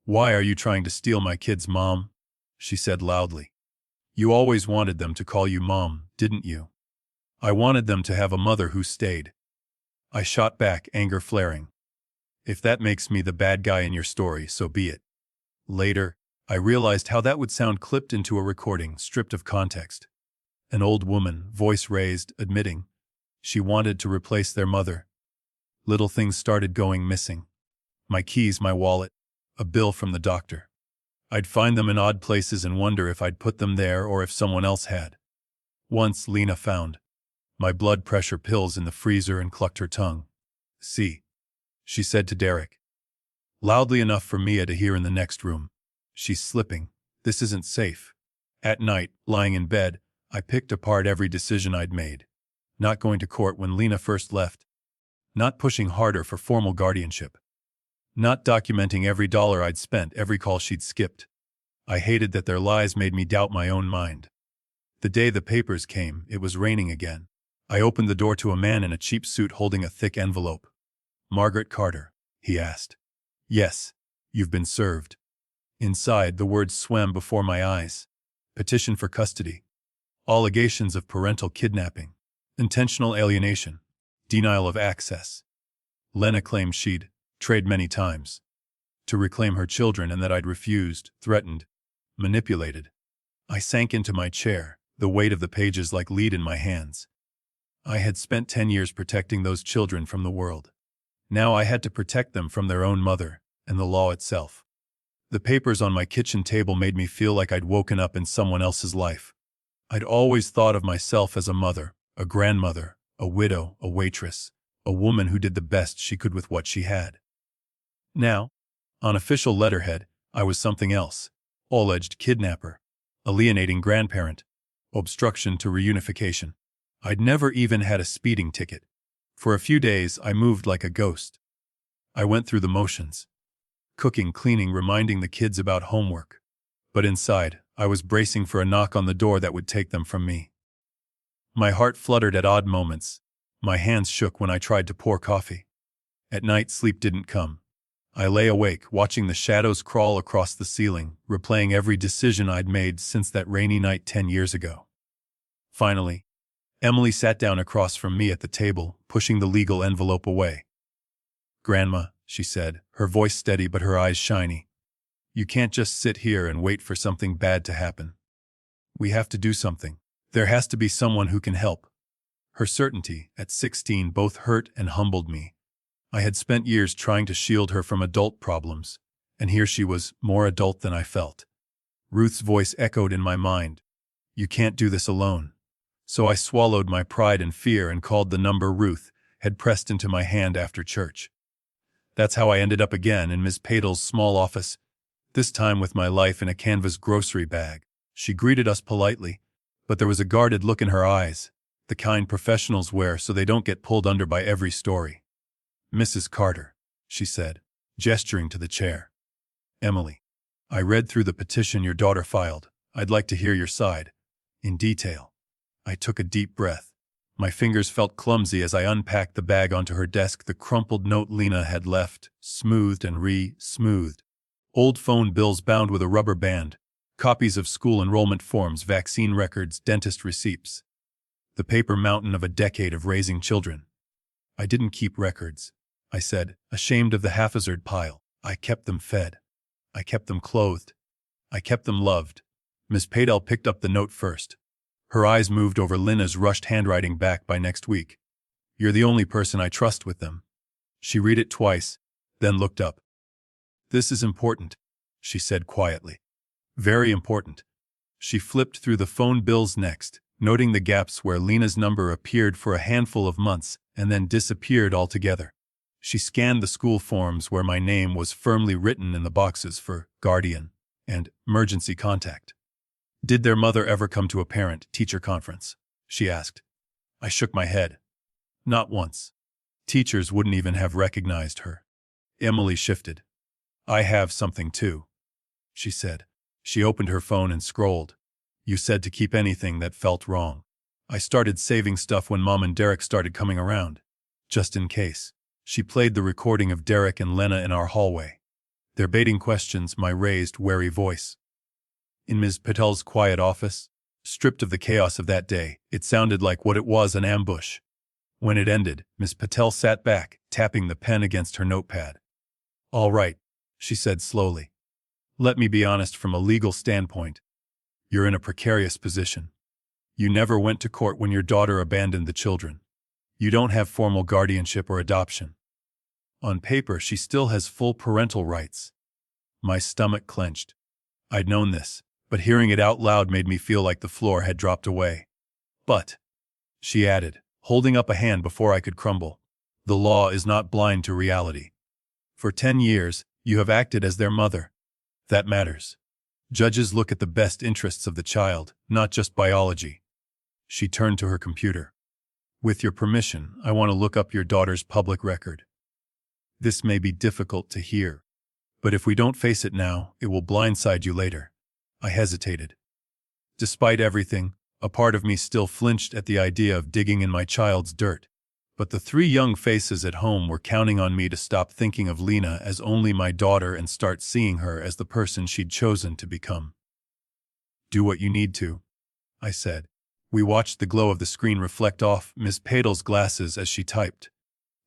"Why are you trying to steal my kids, Mom?" she said loudly. "You always wanted them to call you Mom, didn't you?" "I wanted them to have a mother who stayed." I shot back, anger flaring. "If that makes me the bad guy in your story, so be it." Later, I realized how that would sound clipped into a recording, stripped of context. An old woman, voice raised, admitting she wanted to replace their mother. Little things started going missing. My keys, my wallet, a bill from the doctor. I'd find them in odd places and wonder if I'd put them there or if someone else had. Once Lena found my blood pressure pills in the freezer and clucked her tongue. "See," she said to Derek, loudly enough for Mia to hear in the next room. "She's slipping. This isn't safe." At night, lying in bed, I picked apart every decision I'd made. Not going to court when Lena first left. Not pushing harder for formal guardianship. Not documenting every dollar I'd spent, every call she'd skipped. I hated that their lies made me doubt my own mind. The day the papers came, it was raining again. I opened the door to a man in a cheap suit holding a thick envelope. "Margaret Carter?" he asked. "Yes. You've been served." Inside, the words swam before my eyes. Petition for custody. Allegations of parental kidnapping. Intentional alienation. Denial of access. Lena claimed she'd tried many times to reclaim her children and that I'd refused, threatened, manipulated. I sank into my chair, the weight of the pages like lead in my hands. I had spent 10 years protecting those children from the world. Now I had to protect them from their own mother and the law itself. The papers on my kitchen table made me feel like I'd woken up in someone else's life. I'd always thought of myself as a mother, a grandmother, a widow, a waitress, a woman who did the best she could with what she had. Now, on official letterhead, I was something else. Alleged kidnapper, alienating grandparent, obstruction to reunification. I'd never even had a speeding ticket. For a few days, I moved like a ghost. I went through the motions. Cooking, cleaning, reminding the kids about homework. But inside, I was bracing for a knock on the door that would take them from me. My heart fluttered at odd moments. My hands shook when I tried to pour coffee. At night, sleep didn't come. I lay awake, watching the shadows crawl across the ceiling, replaying every decision I'd made since that rainy night 10 years ago. Finally, Emily sat down across from me at the table, pushing the legal envelope away. "Grandma," she said, her voice steady but her eyes shiny, "you can't just sit here and wait for something bad to happen. We have to do something. There has to be someone who can help." Her certainty, at 16, both hurt and humbled me. I had spent years trying to shield her from adult problems, and here she was, more adult than I felt. Ruth's voice echoed in my mind. You can't do this alone. So I swallowed my pride and fear and called the number Ruth had pressed into my hand after church. That's how I ended up again in Ms. Padle's small office, this time with my life in a canvas grocery bag. She greeted us politely, but there was a guarded look in her eyes, the kind professionals wear so they don't get pulled under by every story. Mrs. Carter, she said, gesturing to the chair. Emily, I read through the petition your daughter filed. I'd like to hear your side, in detail. I took a deep breath. My fingers felt clumsy as I unpacked the bag onto her desk, the crumpled note Lena had left, smoothed and re-smoothed. Old phone bills bound with a rubber band, copies of school enrollment forms, vaccine records, dentist receipts. The paper mountain of a decade of raising children. I didn't keep records, I said, ashamed of the haphazard pile. I kept them fed. I kept them clothed. I kept them loved. Miss Padle picked up the note first. Her eyes moved over Lena's rushed handwriting. Back by next week. You're the only person I trust with them. She read it twice, then looked up. This is important, she said quietly. Very important. She flipped through the phone bills next, noting the gaps where Lena's number appeared for a handful of months and then disappeared altogether. She scanned the school forms where my name was firmly written in the boxes for guardian and emergency contact. Did their mother ever come to a parent-teacher conference? She asked. I shook my head. Not once. Teachers wouldn't even have recognized her. Emily shifted. I have something too, she said. She opened her phone and scrolled. You said to keep anything that felt wrong. I started saving stuff when Mom and Derek started coming around. Just in case. She played the recording of Derek and Lena in our hallway. Their baiting questions, my raised, wary voice. In Ms. Padle's quiet office, stripped of the chaos of that day, it sounded like what it was, an ambush. When it ended, Ms. Padle sat back, tapping the pen against her notepad. All right, she said slowly. Let me be honest from a legal standpoint. You're in a precarious position. You never went to court when your daughter abandoned the children. You don't have formal guardianship or adoption. On paper, she still has full parental rights. My stomach clenched. I'd known this, but hearing it out loud made me feel like the floor had dropped away. But, she added, holding up a hand before I could crumble, the law is not blind to reality. For 10 years, you have acted as their mother. That matters. Judges look at the best interests of the child, not just biology. She turned to her computer. With your permission, I want to look up your daughter's public record. This may be difficult to hear, but if we don't face it now, it will blindside you later. I hesitated. Despite everything, a part of me still flinched at the idea of digging in my child's dirt. But the 3 young faces at home were counting on me to stop thinking of Lena as only my daughter and start seeing her as the person she'd chosen to become. Do what you need to, I said. We watched the glow of the screen reflect off Miss Padle's glasses as she typed.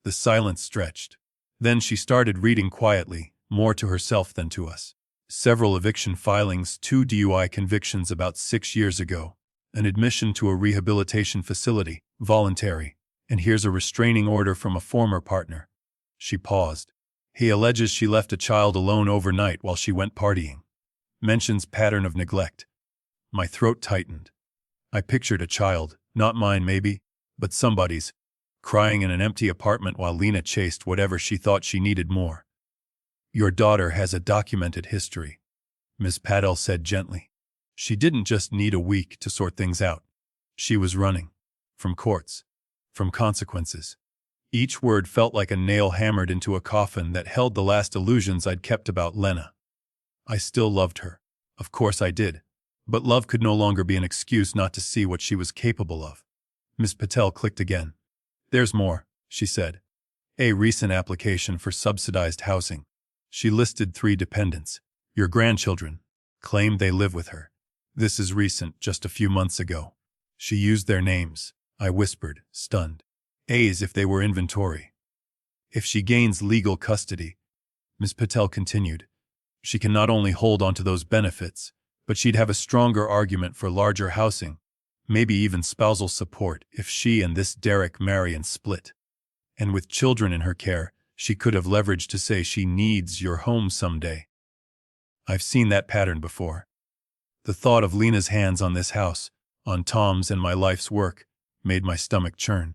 The silence stretched. Then she started reading quietly, more to herself than to us. Several eviction filings, 2 DUI convictions about 6 years ago, an admission to a rehabilitation facility, voluntary, and here's a restraining order from a former partner. She paused. He alleges she left a child alone overnight while she went partying. Mentions pattern of neglect. My throat tightened. I pictured a child, not mine maybe, but somebody's, crying in an empty apartment while Lena chased whatever she thought she needed more. Your daughter has a documented history, Miss Padle said gently. She didn't just need a week to sort things out. She was running. From courts. From consequences. Each word felt like a nail hammered into a coffin that held the last illusions I'd kept about Lena. I still loved her. Of course I did. But love could no longer be an excuse not to see what she was capable of. Miss Padle clicked again. There's more, she said. A recent application for subsidized housing. She listed 3 dependents. Your grandchildren. Claimed they live with her. This is recent, just a few months ago. She used their names. I whispered, stunned. As if they were inventory. If she gains legal custody, Miss Padle continued, she can not only hold on to those benefits, but she'd have a stronger argument for larger housing, maybe even spousal support if she and this Derek marry and split. And with children in her care, she could have leverage to say she needs your home someday. I've seen that pattern before. The thought of Lena's hands on this house, on Tom's and my life's work, made my stomach churn.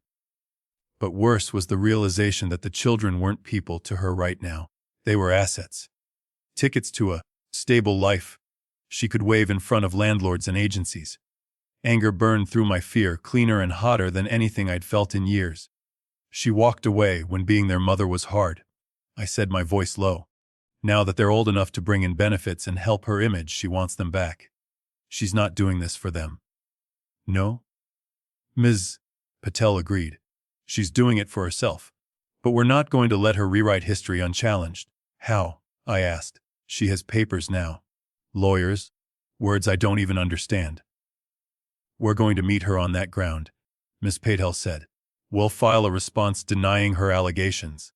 But worse was the realization that the children weren't people to her right now. They were assets. Tickets to a stable life. She could wave in front of landlords and agencies. Anger burned through my fear, cleaner and hotter than anything I'd felt in years. She walked away when being their mother was hard. I said, my voice low. Now that they're old enough to bring in benefits and help her image, she wants them back. She's not doing this for them. No? Ms. Patel agreed. She's doing it for herself. But we're not going to let her rewrite history unchallenged. How? I asked. She has papers now. Lawyers. Words I don't even understand. We're going to meet her on that ground, Ms. Patel said. We'll file a response denying her allegations.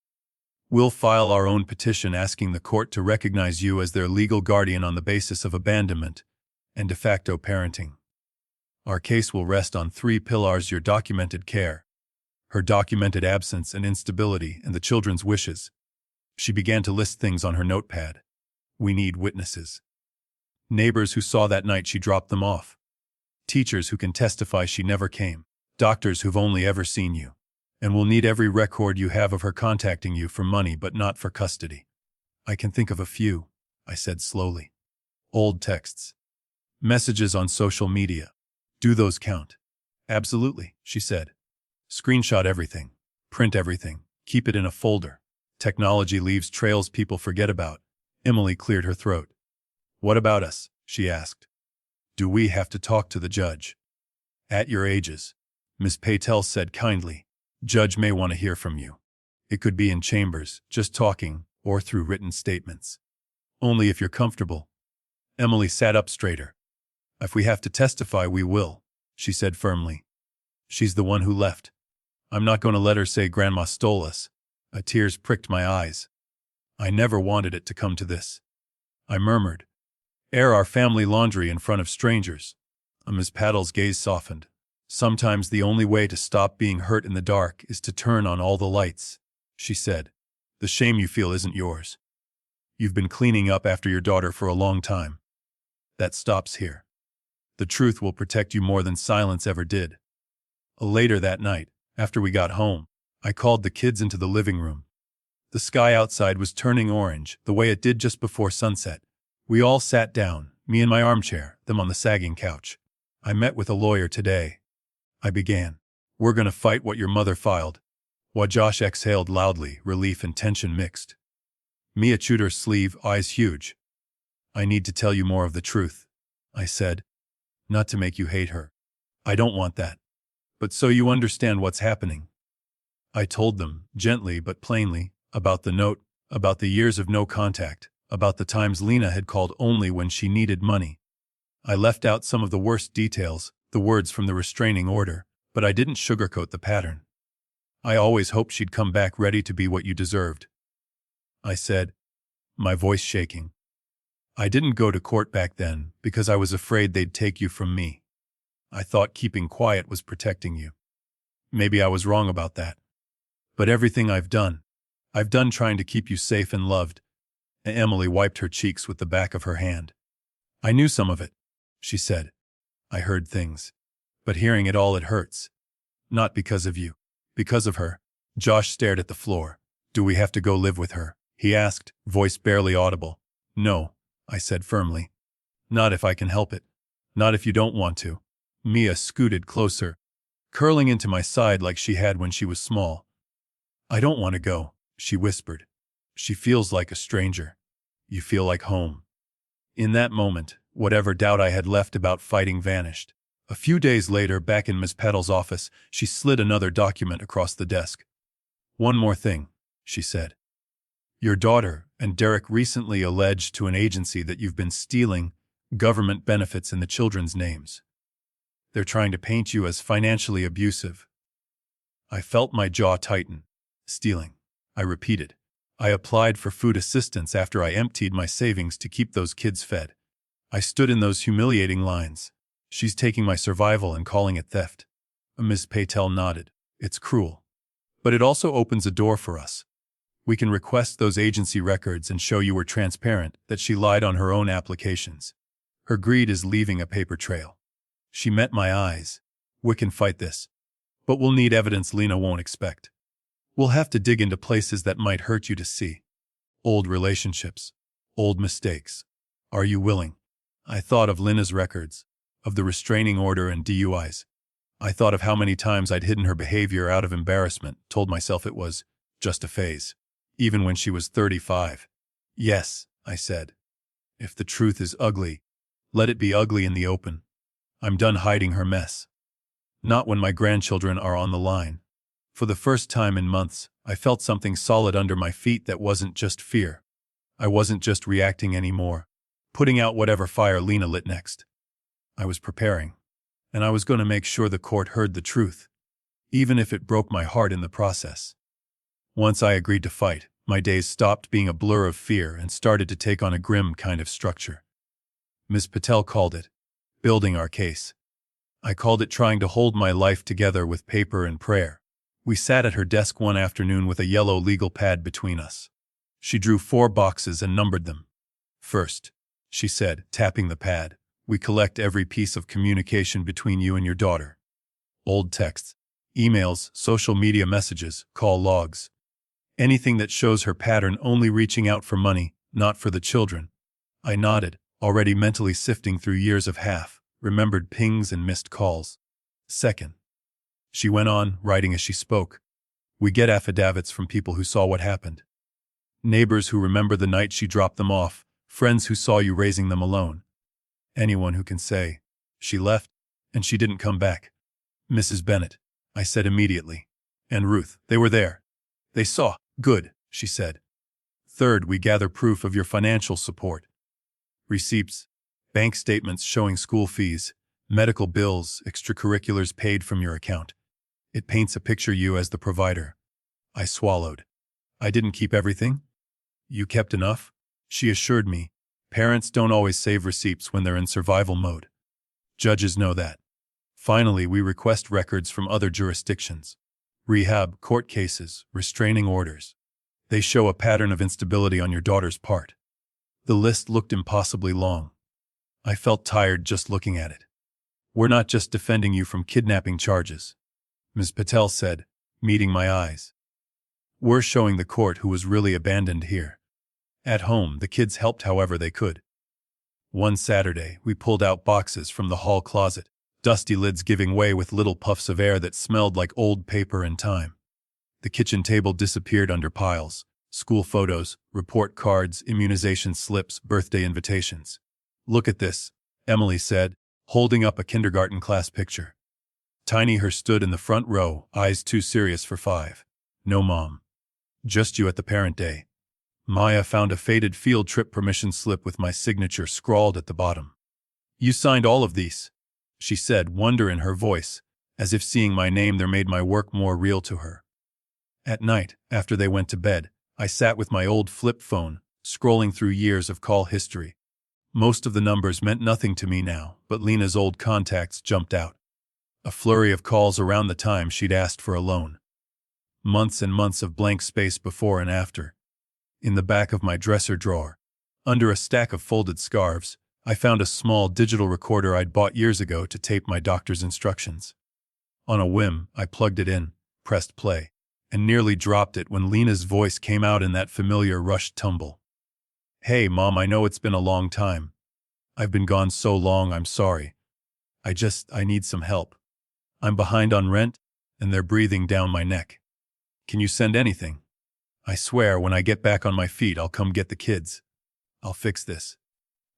We'll file our own petition asking the court to recognize you as their legal guardian on the basis of abandonment and de facto parenting. Our case will rest on 3 pillars: your documented care, her documented absence and instability, and the children's wishes. She began to list things on her notepad. We need witnesses. Neighbors who saw that night she dropped them off. Teachers who can testify she never came. Doctors who've only ever seen you. And we'll need every record you have of her contacting you for money but not for custody. I can think of a few, I said slowly. Old texts. Messages on social media. Do those count? Absolutely, she said. Screenshot everything. Print everything. Keep it in a folder. Technology leaves trails people forget about. Emily cleared her throat. What about us? She asked. Do we have to talk to the judge? At your ages, Ms. Patel said kindly, judge may want to hear from you. It could be in chambers, just talking, or through written statements. Only if you're comfortable. Emily sat up straighter. If we have to testify, we will, she said firmly. She's the one who left. I'm not going to let her say Grandma stole us. Tears pricked my eyes. I never wanted it to come to this. I murmured. Air our family laundry in front of strangers. Ms. Patel's gaze softened. Sometimes the only way to stop being hurt in the dark is to turn on all the lights, she said. The shame you feel isn't yours. You've been cleaning up after your daughter for a long time. That stops here. The truth will protect you more than silence ever did. Later that night, after we got home, I called the kids into the living room. The sky outside was turning orange, the way it did just before sunset. We all sat down, me in my armchair, them on the sagging couch. I met with a lawyer today. I began. We're gonna fight what your mother filed. While Josh exhaled loudly, relief and tension mixed. Mia chewed her sleeve, eyes huge. I need to tell you more of the truth, I said. Not to make you hate her. I don't want that. But so you understand what's happening. I told them, gently but plainly, about the note, about the years of no contact, about the times Lena had called only when she needed money. I left out some of the worst details, the words from the restraining order, but I didn't sugarcoat the pattern. I always hoped she'd come back ready to be what you deserved, I said, my voice shaking. I didn't go to court back then because I was afraid they'd take you from me. I thought keeping quiet was protecting you. Maybe I was wrong about that. But everything I've done trying to keep you safe and loved. Emily wiped her cheeks with the back of her hand. I knew some of it, she said. I heard things. But hearing it all, it hurts. Not because of you. Because of her. Josh stared at the floor. Do we have to go live with her? He asked, voice barely audible. No, I said firmly. Not if I can help it. Not if you don't want to. Mia scooted closer, curling into my side like she had when she was small. I don't want to go, she whispered. She feels like a stranger. You feel like home. In that moment, whatever doubt I had left about fighting vanished. A few days later, back in Ms. Petal's office, she slid another document across the desk. One more thing, she said. Your daughter and Derek recently alleged to an agency that you've been stealing government benefits in the children's names. They're trying to paint you as financially abusive. I felt my jaw tighten. Stealing, I repeated. I applied for food assistance after I emptied my savings to keep those kids fed. I stood in those humiliating lines. She's taking my survival and calling it theft. Ms. Patel nodded. It's cruel. But it also opens a door for us. We can request those agency records and show you were transparent, that she lied on her own applications. Her greed is leaving a paper trail. She met my eyes. We can fight this. But we'll need evidence Lena won't expect. We'll have to dig into places that might hurt you to see. Old relationships. Old mistakes. Are you willing? I thought of Lena's records, of the restraining order and DUIs. I thought of how many times I'd hidden her behavior out of embarrassment, told myself it was just a phase, even when she was 35. Yes, I said. If the truth is ugly, let it be ugly in the open. I'm done hiding her mess. Not when my grandchildren are on the line. For the first time in months, I felt something solid under my feet that wasn't just fear. I wasn't just reacting anymore, putting out whatever fire Lena lit next. I was preparing, and I was going to make sure the court heard the truth, even if it broke my heart in the process. Once I agreed to fight, my days stopped being a blur of fear and started to take on a grim kind of structure. Ms. Patel called it building our case. I called it trying to hold my life together with paper and prayer. We sat at her desk one afternoon with a yellow legal pad between us. She drew 4 boxes and numbered them. First, she said, tapping the pad, we collect every piece of communication between you and your daughter. Old texts, emails, social media messages, call logs. Anything that shows her pattern only reaching out for money, not for the children. I nodded, already mentally sifting through years of remembered pings and missed calls. Second, she went on, writing as she spoke. We get affidavits from people who saw what happened. Neighbors who remember the night she dropped them off, friends who saw you raising them alone. Anyone who can say, she left, and she didn't come back. Mrs. Bennett, I said immediately. And Ruth, they were there. They saw. Good, she said. Third, we gather proof of your financial support. Receipts, bank statements showing school fees, medical bills, extracurriculars paid from your account. It paints a picture you as the provider. I swallowed. I didn't keep everything? You kept enough? She assured me. Parents don't always save receipts when they're in survival mode. Judges know that. Finally, we request records from other jurisdictions. Rehab, court cases, restraining orders. They show a pattern of instability on your daughter's part. The list looked impossibly long. I felt tired just looking at it. We're not just defending you from kidnapping charges, Ms. Patel said, meeting my eyes. We're showing the court who was really abandoned here. At home, the kids helped however they could. One Saturday, we pulled out boxes from the hall closet, dusty lids giving way with little puffs of air that smelled like old paper and time. The kitchen table disappeared under piles, school photos, report cards, immunization slips, birthday invitations. Look at this, Emily said, holding up a kindergarten class picture. Tiny her stood in the front row, eyes too serious for 5. No mom. Just you at the parent day. Maya found a faded field trip permission slip with my signature scrawled at the bottom. You signed all of these, she said, wonder in her voice, as if seeing my name there made my work more real to her. At night, after they went to bed, I sat with my old flip phone, scrolling through years of call history. Most of the numbers meant nothing to me now, but Lena's old contacts jumped out. A flurry of calls around the time she'd asked for a loan. Months and months of blank space before and after. In the back of my dresser drawer, under a stack of folded scarves, I found a small digital recorder I'd bought years ago to tape my doctor's instructions. On a whim, I plugged it in, pressed play, and nearly dropped it when Lena's voice came out in that familiar rushed tumble. Hey, Mom, I know it's been a long time. I've been gone so long, I'm sorry. I need some help. I'm behind on rent, and they're breathing down my neck. Can you send anything? I swear when I get back on my feet, I'll come get the kids. I'll fix this.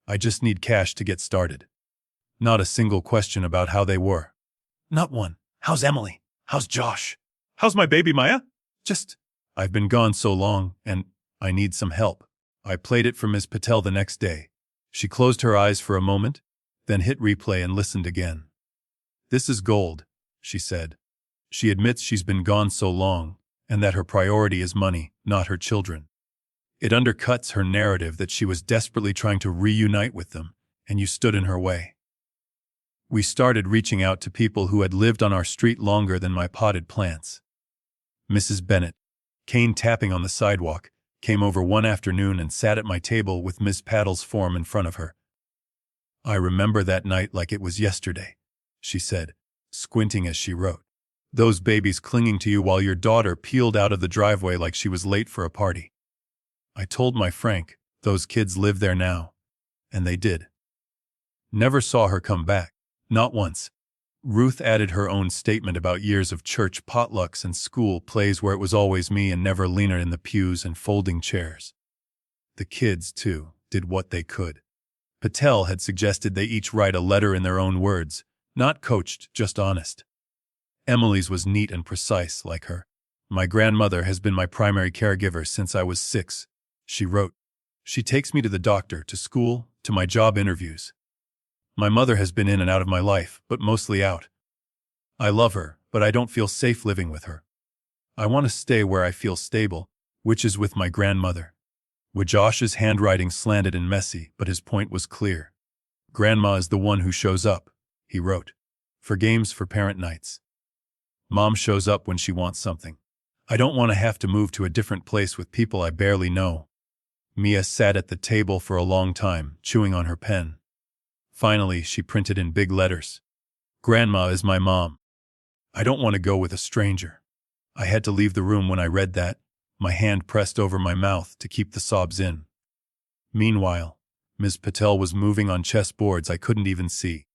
I just need cash to get started. Not a single question about how they were. Not one. How's Emily? How's Josh? How's my baby Maya? I've been gone so long, and I need some help. I played it for Ms. Patel the next day. She closed her eyes for a moment, then hit replay and listened again. This is gold, she said. She admits she's been gone so long, and that her priority is money, not her children. It undercuts her narrative that she was desperately trying to reunite with them, and you stood in her way. We started reaching out to people who had lived on our street longer than my potted plants. Mrs. Bennett, cane tapping on the sidewalk, came over one afternoon and sat at my table with Ms. Paddle's form in front of her. I remember that night like it was yesterday, she said, squinting as she wrote. Those babies clinging to you while your daughter peeled out of the driveway like she was late for a party. I told my Frank, those kids live there now. And they did. Never saw her come back. Not once. Ruth added her own statement about years of church potlucks and school plays where it was always me and never Lena in the pews and folding chairs. The kids, too, did what they could. Patel had suggested they each write a letter in their own words, not coached, just honest. Emily's was neat and precise, like her. My grandmother has been my primary caregiver since I was 6, she wrote. She takes me to the doctor, to school, to my job interviews. My mother has been in and out of my life, but mostly out. I love her, but I don't feel safe living with her. I want to stay where I feel stable, which is with my grandmother. Josh's handwriting slanted and messy, but his point was clear. Grandma is the one who shows up, he wrote. For games, for parent nights. Mom shows up when she wants something. I don't want to have to move to a different place with people I barely know. Mia sat at the table for a long time, chewing on her pen. Finally, she printed in big letters. Grandma is my mom. I don't want to go with a stranger. I had to leave the room when I read that, my hand pressed over my mouth to keep the sobs in. Meanwhile, Ms. Patel was moving on chessboards I couldn't even see.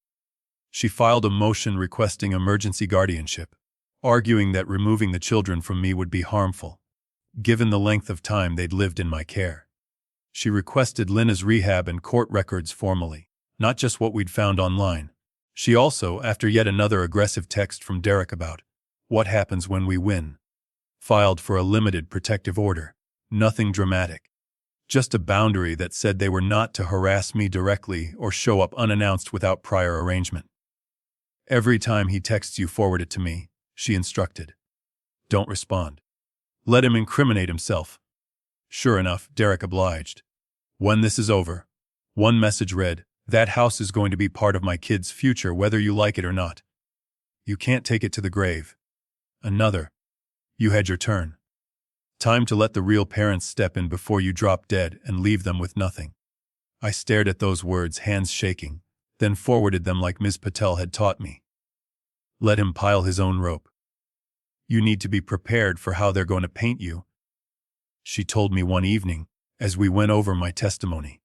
She filed a motion requesting emergency guardianship, arguing that removing the children from me would be harmful, given the length of time they'd lived in my care. She requested Lena's rehab and court records formally, not just what we'd found online. She also, after yet another aggressive text from Derek about what happens when we win, filed for a limited protective order. Nothing dramatic. Just a boundary that said they were not to harass me directly or show up unannounced without prior arrangement. Every time he texts you, forward it to me, she instructed. Don't respond. Let him incriminate himself. Sure enough, Derek obliged. When this is over, one message read, that house is going to be part of my kids' future whether you like it or not. You can't take it to the grave. Another. You had your turn. Time to let the real parents step in before you drop dead and leave them with nothing. I stared at those words, hands shaking, then forwarded them like Ms. Patel had taught me. Let him pile his own rope. You need to be prepared for how they're going to paint you, she told me one evening as we went over my testimony.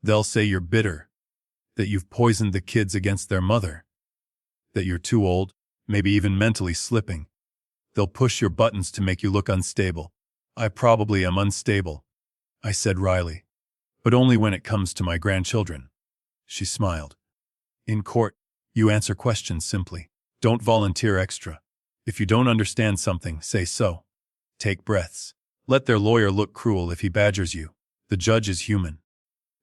They'll say you're bitter, that you've poisoned the kids against their mother, that you're too old, maybe even mentally slipping. They'll push your buttons to make you look unstable. I probably am unstable, I said wryly, but only when it comes to my grandchildren. She smiled. In court, you answer questions simply. Don't volunteer extra. If you don't understand something, say so. Take breaths. Let their lawyer look cruel if he badgers you. The judge is human.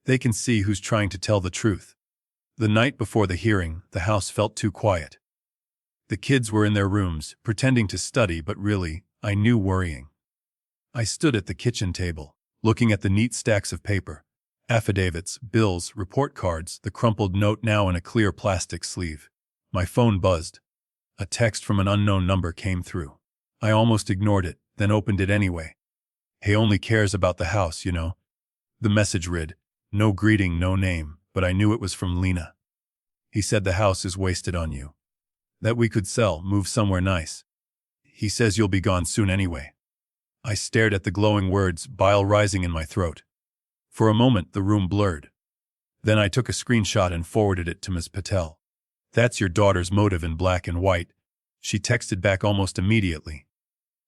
They can see who's trying to tell the truth. The night before the hearing, the house felt too quiet. The kids were in their rooms, pretending to study, but really, I knew, worrying. I stood at the kitchen table, looking at the neat stacks of paper, affidavits, bills, report cards, the crumpled note now in a clear plastic sleeve. My phone buzzed. A text from an unknown number came through. I almost ignored it, then opened it anyway. He only cares about the house, you know. The message read, no greeting, no name, but I knew it was from Lena. He said the house is wasted on you. That we could sell, move somewhere nice. He says you'll be gone soon anyway. I stared at the glowing words, bile rising in my throat. For a moment, the room blurred. Then I took a screenshot and forwarded it to Ms. Patel. That's your daughter's motive in black and white. She texted back almost immediately.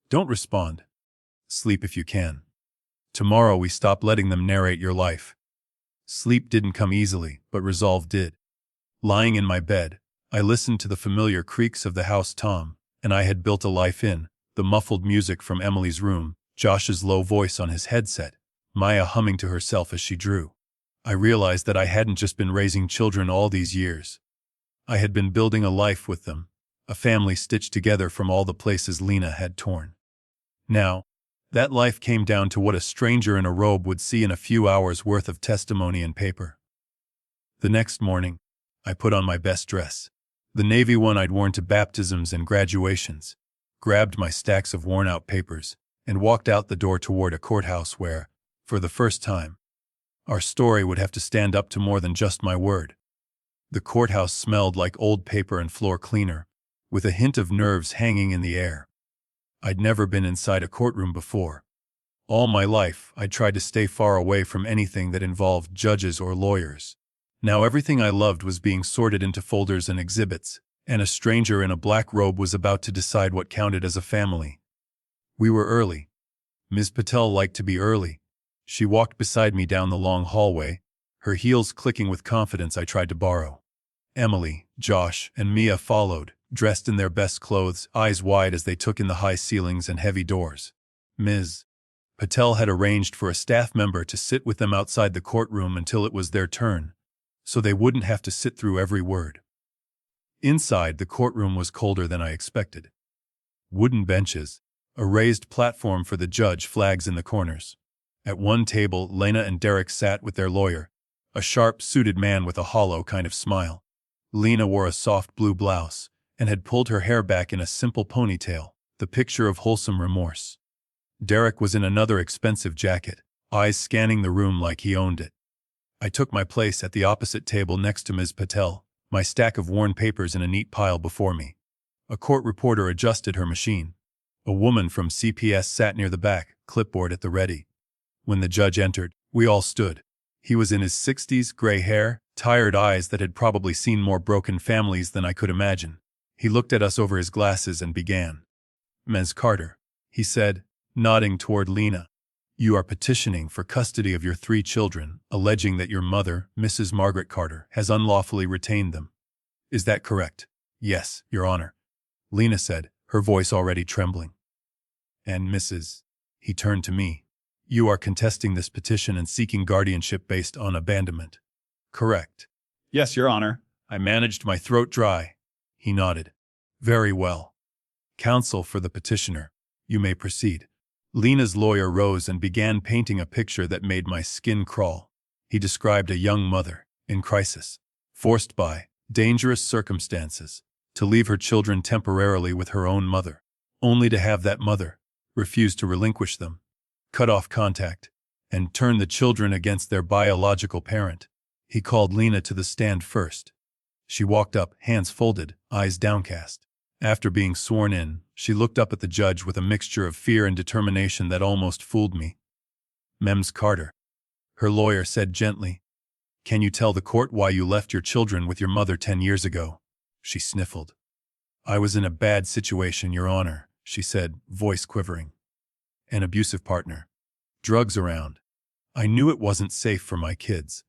Don't respond. Sleep if you can. Tomorrow we stop letting them narrate your life. Sleep didn't come easily, but resolve did. Lying in my bed, I listened to the familiar creaks of the house Tom and I had built a life in, the muffled music from Emily's room, Josh's low voice on his headset, Maya humming to herself as she drew. I realized that I hadn't just been raising children all these years. I had been building a life with them, a family stitched together from all the places Lena had torn. Now, that life came down to what a stranger in a robe would see in a few hours' worth of testimony and paper. The next morning, I put on my best dress, the navy one I'd worn to baptisms and graduations, grabbed my stacks of worn-out papers, and walked out the door toward a courthouse where, for the first time, Our story would have to stand up to more than just my word. The courthouse smelled like old paper and floor cleaner, with a hint of nerves hanging in the air. I'd never been inside a courtroom before. All my life, I tried to stay far away from anything that involved judges or lawyers. Now everything I loved was being sorted into folders and exhibits, and a stranger in a black robe was about to decide what counted as a family. We were early. Ms. Patel liked to be early. She walked beside me down the long hallway, her heels clicking with confidence I tried to borrow. Emily, Josh, and Mia followed, dressed in their best clothes, eyes wide as they took in the high ceilings and heavy doors. Ms. Patel had arranged for a staff member to sit with them outside the courtroom until it was their turn, so they wouldn't have to sit through every word. Inside, the courtroom was colder than I expected. Wooden benches, a raised platform for the judge, flags in the corners. At one table, Lena and Derek sat with their lawyer, a sharp-suited man with a hollow kind of smile. Lena wore a soft blue blouse and had pulled her hair back in a simple ponytail, the picture of wholesome remorse. Derek was in another expensive jacket, eyes scanning the room like he owned it. I took my place at the opposite table next to Ms. Patel, my stack of worn papers in a neat pile before me. A court reporter adjusted her machine. A woman from CPS sat near the back, clipboard at the ready. When the judge entered, we all stood. He was in his 60s, gray hair, tired eyes that had probably seen more broken families than I could imagine. He looked at us over his glasses and began. "Ms. Carter," he said, nodding toward Lena, "you are petitioning for custody of your 3 children, alleging that your mother, Mrs. Margaret Carter, has unlawfully retained them. Is that correct?" "Yes, Your Honor," Lena said, her voice already trembling. "And Mrs. He turned to me. "You are contesting this petition and seeking guardianship based on abandonment. Correct?" Yes, Your Honor. I managed my throat dry. He nodded. "Very well. Counsel for the petitioner, you may proceed." Lena's lawyer rose and began painting a picture that made my skin crawl. He described a young mother, in crisis, forced by dangerous circumstances to leave her children temporarily with her own mother, only to have that mother refuse to relinquish them, cut off contact, and turn the children against their biological parent. He called Lena to the stand first. She walked up, hands folded, eyes downcast. After being sworn in, she looked up at the judge with a mixture of fear and determination that almost fooled me. "Ms. Carter," her lawyer said gently, "can you tell the court why you left your children with your mother 10 years ago?" She sniffled. "I was in a bad situation, Your Honor," she said, voice quivering. "An abusive partner. Drugs around. I knew it wasn't safe for my kids.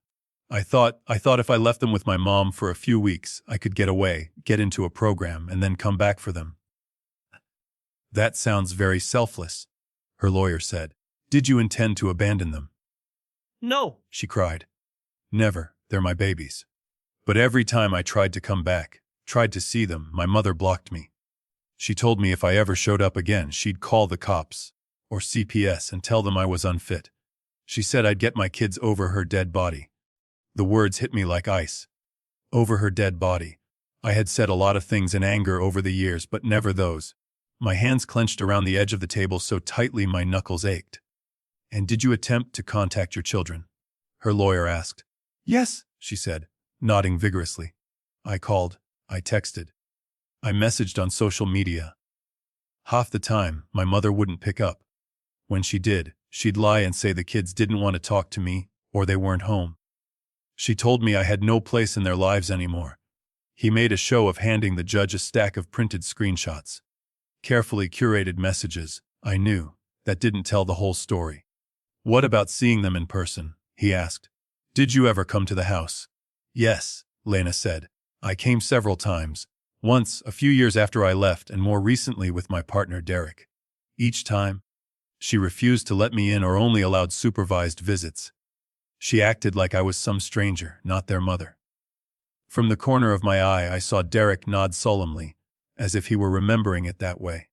I thought if I left them with my mom for a few weeks, I could get away, get into a program, and then come back for them." "That sounds very selfless," her lawyer said. "Did you intend to abandon them?" No. She cried. "Never, they're my babies. But every time I tried to come back, tried to see them, my mother blocked me. She told me if I ever showed up again, she'd call the cops, or CPS, and tell them I was unfit. She said I'd get my kids over her dead body." The words hit me like ice. Over her dead body. I had said a lot of things in anger over the years, but never those. My hands clenched around the edge of the table so tightly my knuckles ached. "And did you attempt to contact your children?" her lawyer asked. "Yes," she said, nodding vigorously. "I called, I texted, I messaged on social media. Half the time, my mother wouldn't pick up. When she did, she'd lie and say the kids didn't want to talk to me, or they weren't home. She told me I had no place in their lives anymore." He made a show of handing the judge a stack of printed screenshots. Carefully curated messages, I knew, that didn't tell the whole story. "What about seeing them in person?" he asked. "Did you ever come to the house?" "Yes," Lena said. "I came several times. Once, a few years after I left, and more recently with my partner Derek. Each time, she refused to let me in or only allowed supervised visits. She acted like I was some stranger, not their mother." From the corner of my eye, I saw Derek nod solemnly, as if he were remembering it that way.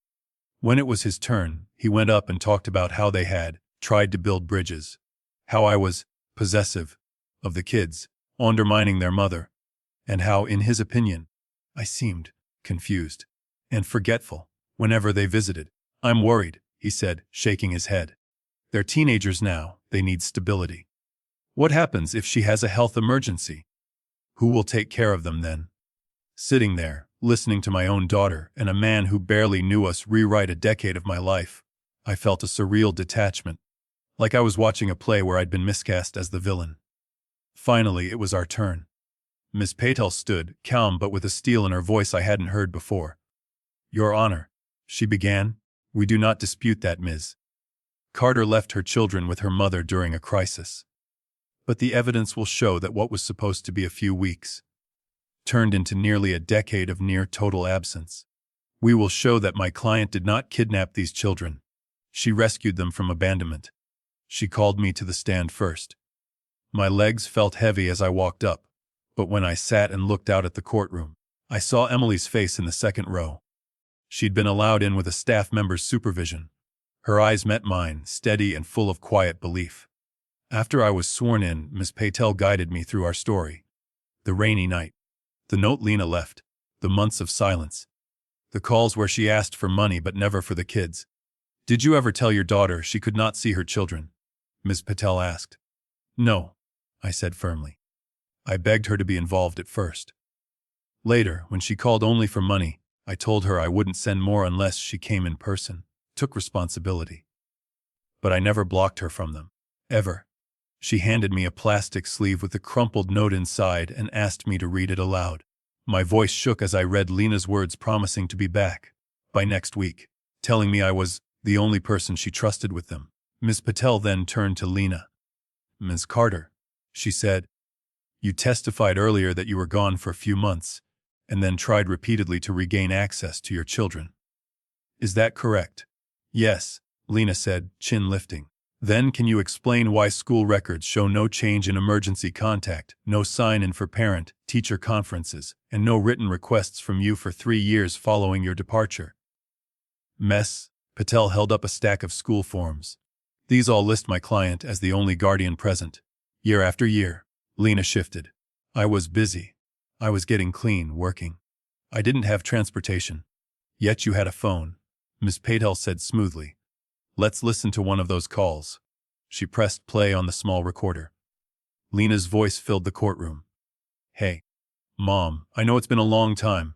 When it was his turn, he went up and talked about how they had tried to build bridges, how I was possessive of the kids, undermining their mother, and how, in his opinion, I seemed confused and forgetful whenever they visited. "I'm worried," he said, shaking his head. "They're teenagers now, they need stability." What happens if she has a health emergency? Who will take care of them then? Sitting there, listening to my own daughter and a man who barely knew us rewrite a decade of my life, I felt a surreal detachment, like I was watching a play where I'd been miscast as the villain. Finally, it was our turn. Miss Patel stood, calm but with a steel in her voice I hadn't heard before. "Your Honor," she began, "we do not dispute that Ms. Carter left her children with her mother during a crisis. But the evidence will show that what was supposed to be a few weeks turned into nearly a decade of near total absence. We will show that my client did not kidnap these children. She rescued them from abandonment." She called me to the stand first. My legs felt heavy as I walked up, but when I sat and looked out at the courtroom, I saw Emily's face in the second row. She'd been allowed in with a staff member's supervision. Her eyes met mine, steady and full of quiet belief. After I was sworn in, Miss Patel guided me through our story. The rainy night. The note Lena left. The months of silence. The calls where she asked for money but never for the kids. "Did you ever tell your daughter she could not see her children?" Ms. Patel asked. "No," I said firmly. I begged her to be involved at first. Later, when she called only for money, I told her I wouldn't send more unless she came in person, took responsibility. But I never blocked her from them. Ever. She handed me a plastic sleeve with a crumpled note inside and asked me to read it aloud. My voice shook as I read Lena's words promising to be back by next week, telling me I was the only person she trusted with them. Ms. Patel then turned to Lena. "Ms. Carter," she said, "you testified earlier that you were gone for a few months, and then tried repeatedly to regain access to your children. Is that correct?" "Yes," Lena said, chin lifting. "Then can you explain why school records show no change in emergency contact, no sign-in for parent-teacher conferences, and no written requests from you for 3 years following your departure?" Ms. Patel held up a stack of school forms. "These all list my client as the only guardian present. Year after year." Lena shifted. "I was busy. I was getting clean, working. I didn't have transportation. Yet you had a phone," Ms. Patel said smoothly. "Let's listen to one of those calls." She pressed play on the small recorder. Lena's voice filled the courtroom. "Hey, Mom, I know it's been a long time.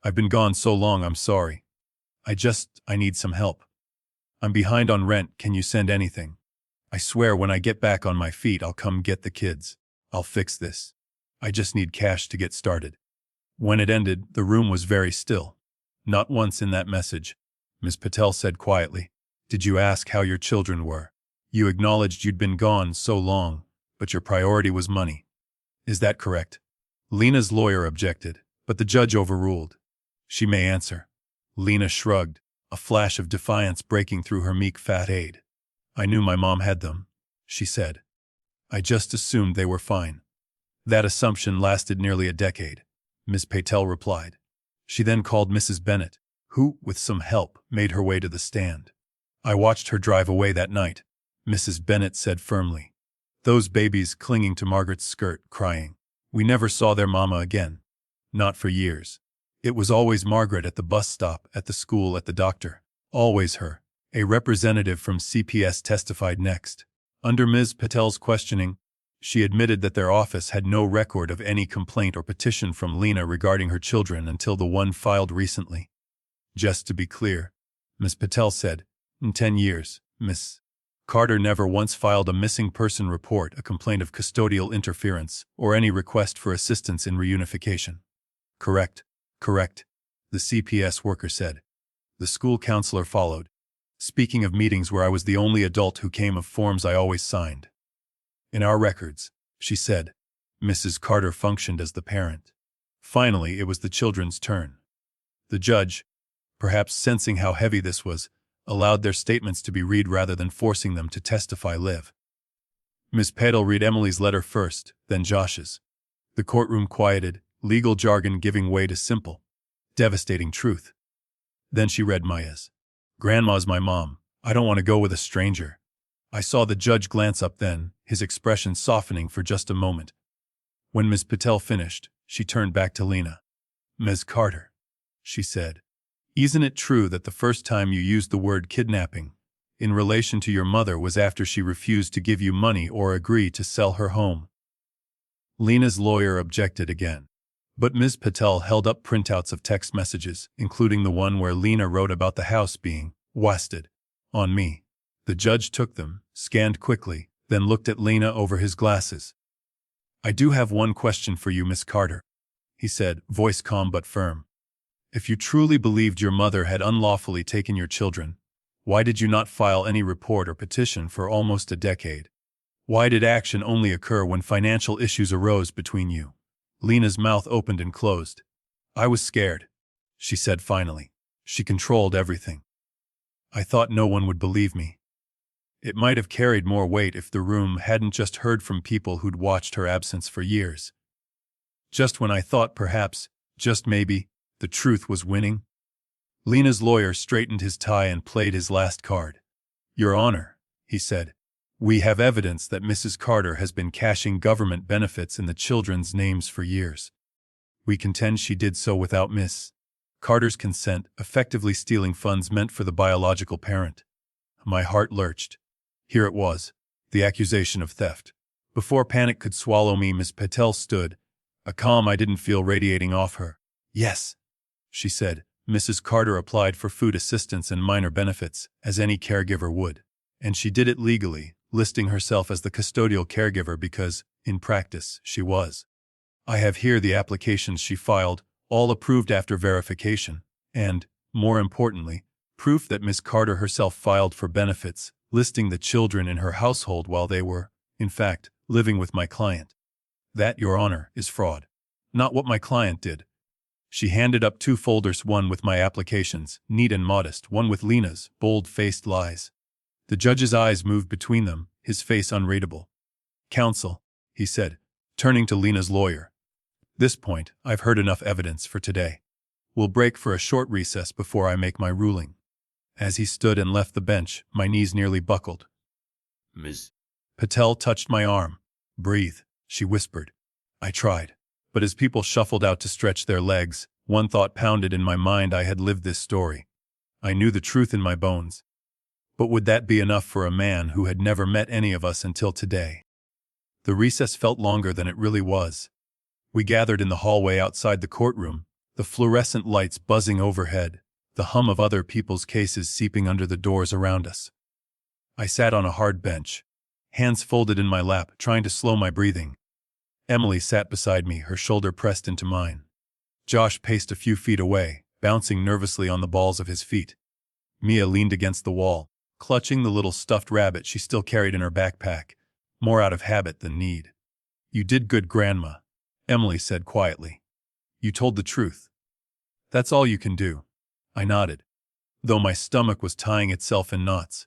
I've been gone so long, I'm sorry. I need some help. I'm behind on rent, can you send anything? I swear when I get back on my feet I'll come get the kids. I'll fix this. I just need cash to get started." When it ended, the room was very still. "Not once in that message," Ms. Patel said quietly, "did you ask how your children were. You acknowledged you'd been gone so long, but your priority was money. Is that correct?" Lena's lawyer objected, but the judge overruled. "She may answer." Lena shrugged, a flash of defiance breaking through her meek fat aide. "I knew my mom had them," she said. "I just assumed they were fine." "That assumption lasted nearly a decade," Ms. Patel replied. She then called Mrs. Bennett, who, with some help, made her way to the stand. "I watched her drive away that night," Mrs. Bennett said firmly. "Those babies clinging to Margaret's skirt, crying. We never saw their mama again. Not for years. It was always Margaret at the bus stop, at the school, at the doctor. Always her." A representative from CPS testified next. Under Ms. Patel's questioning, she admitted that their office had no record of any complaint or petition from Lena regarding her children until the one filed recently. "Just to be clear," Ms. Patel said, "in 10 years, Ms. Carter never once filed a missing person report, a complaint of custodial interference, or any request for assistance in reunification." "Correct, correct," the CPS worker said. The school counselor followed. "Speaking of meetings where I was the only adult who came, of forms I always signed. In our records," she said, "Mrs. Carter functioned as the parent." Finally, it was the children's turn. The judge, perhaps sensing how heavy this was, allowed their statements to be read rather than forcing them to testify live. Ms. Patel read Emily's letter first, then Josh's. The courtroom quieted, legal jargon giving way to simple, devastating truth. Then she read Maya's. "Grandma's my mom. I don't want to go with a stranger." I saw the judge glance up then, his expression softening for just a moment. When Ms. Patel finished, she turned back to Lena. "Ms. Carter," she said, "isn't it true that the first time you used the word kidnapping, in relation to your mother was after she refused to give you money or agree to sell her home. Lena's lawyer objected again. But Ms. Patel held up printouts of text messages, including the one where Lena wrote about the house being wasted on me. The judge took them, scanned quickly, then looked at Lena over his glasses. I do have one question for you, Miss Carter, he said, voice calm but firm. If you truly believed your mother had unlawfully taken your children, why did you not file any report or petition for almost a decade? Why did action only occur when financial issues arose between you? Lena's mouth opened and closed. I was scared, she said finally. She controlled everything. I thought no one would believe me. It might have carried more weight if the room hadn't just heard from people who'd watched her absence for years. Just when I thought perhaps, just maybe, the truth was winning. Lena's lawyer straightened his tie and played his last card. Your Honor, he said, we have evidence that Mrs. Carter has been cashing government benefits in the children's names for years. We contend she did so without Miss Carter's consent, effectively stealing funds meant for the biological parent. My heart lurched. Here it was, the accusation of theft. Before panic could swallow me, Miss Patel stood, a calm I didn't feel radiating off her. Yes, she said, Mrs. Carter applied for food assistance and minor benefits, as any caregiver would. And she did it legally, listing herself as the custodial caregiver because, in practice, she was. I have here the applications she filed, all approved after verification, and, more importantly, proof that Miss Carter herself filed for benefits, listing the children in her household while they were, in fact, living with my client. That, Your Honor, is fraud. Not what my client did. She handed up 2 folders, one with my applications, neat and modest, one with Lena's, bold-faced lies. The judge's eyes moved between them, his face unreadable. Counsel, he said, turning to Lena's lawyer. This point, I've heard enough evidence for today. We'll break for a short recess before I make my ruling. As he stood and left the bench, my knees nearly buckled. Ms. Patel touched my arm. Breathe, she whispered. I tried. But as people shuffled out to stretch their legs, one thought pounded in my mind: I had lived this story. I knew the truth in my bones. But would that be enough for a man who had never met any of us until today? The recess felt longer than it really was. We gathered in the hallway outside the courtroom, the fluorescent lights buzzing overhead, the hum of other people's cases seeping under the doors around us. I sat on a hard bench, hands folded in my lap, trying to slow my breathing. Emily sat beside me, her shoulder pressed into mine. Josh paced a few feet away, bouncing nervously on the balls of his feet. Mia leaned against the wall, clutching the little stuffed rabbit she still carried in her backpack, more out of habit than need. You did good, Grandma, Emily said quietly. You told the truth. That's all you can do. I nodded. Though my stomach was tying itself in knots,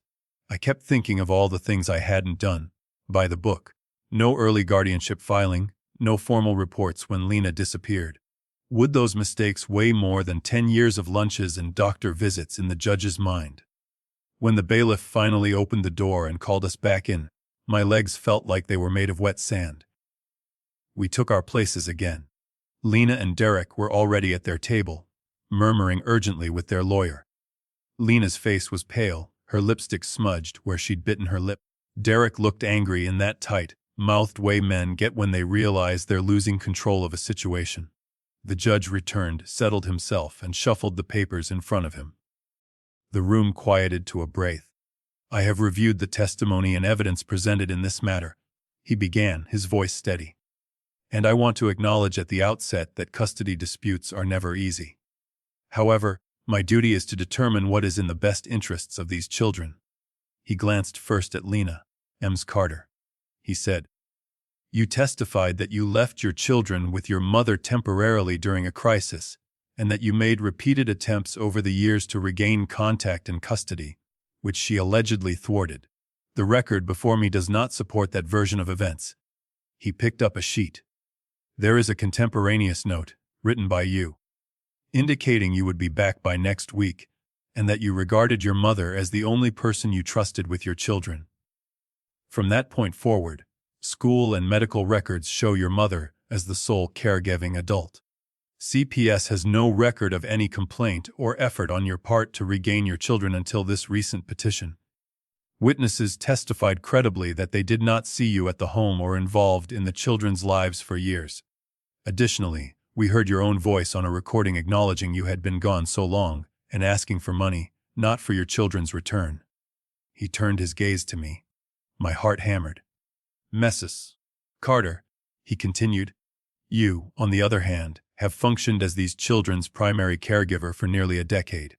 I kept thinking of all the things I hadn't done. By the book. No early guardianship filing, no formal reports when Lena disappeared. Would those mistakes weigh more than 10 years of lunches and doctor visits in the judge's mind? When the bailiff finally opened the door and called us back in, my legs felt like they were made of wet sand. We took our places again. Lena and Derek were already at their table, murmuring urgently with their lawyer. Lena's face was pale, her lipstick smudged where she'd bitten her lip. Derek looked angry in that tight-mouthed way men get when they realize they're losing control of a situation. The judge returned, settled himself, and shuffled the papers in front of him. The room quieted to a breath. I have reviewed the testimony and evidence presented in this matter, he began, his voice steady. And I want to acknowledge at the outset that custody disputes are never easy. However, my duty is to determine what is in the best interests of these children. He glanced first at Lena, Ms. Carter. He said, You testified that you left your children with your mother temporarily during a crisis, and that you made repeated attempts over the years to regain contact and custody, which she allegedly thwarted. The record before me does not support that version of events. He picked up a sheet. There is a contemporaneous note, written by you, indicating you would be back by next week, and that you regarded your mother as the only person you trusted with your children. From that point forward, school and medical records show your mother as the sole caregiving adult. CPS has no record of any complaint or effort on your part to regain your children until this recent petition. Witnesses testified credibly that they did not see you at the home or involved in the children's lives for years. Additionally, we heard your own voice on a recording acknowledging you had been gone so long and asking for money, not for your children's return. He turned his gaze to me. My heart hammered. Mrs. Carter, he continued, you, on the other hand, have functioned as these children's primary caregiver for nearly a decade.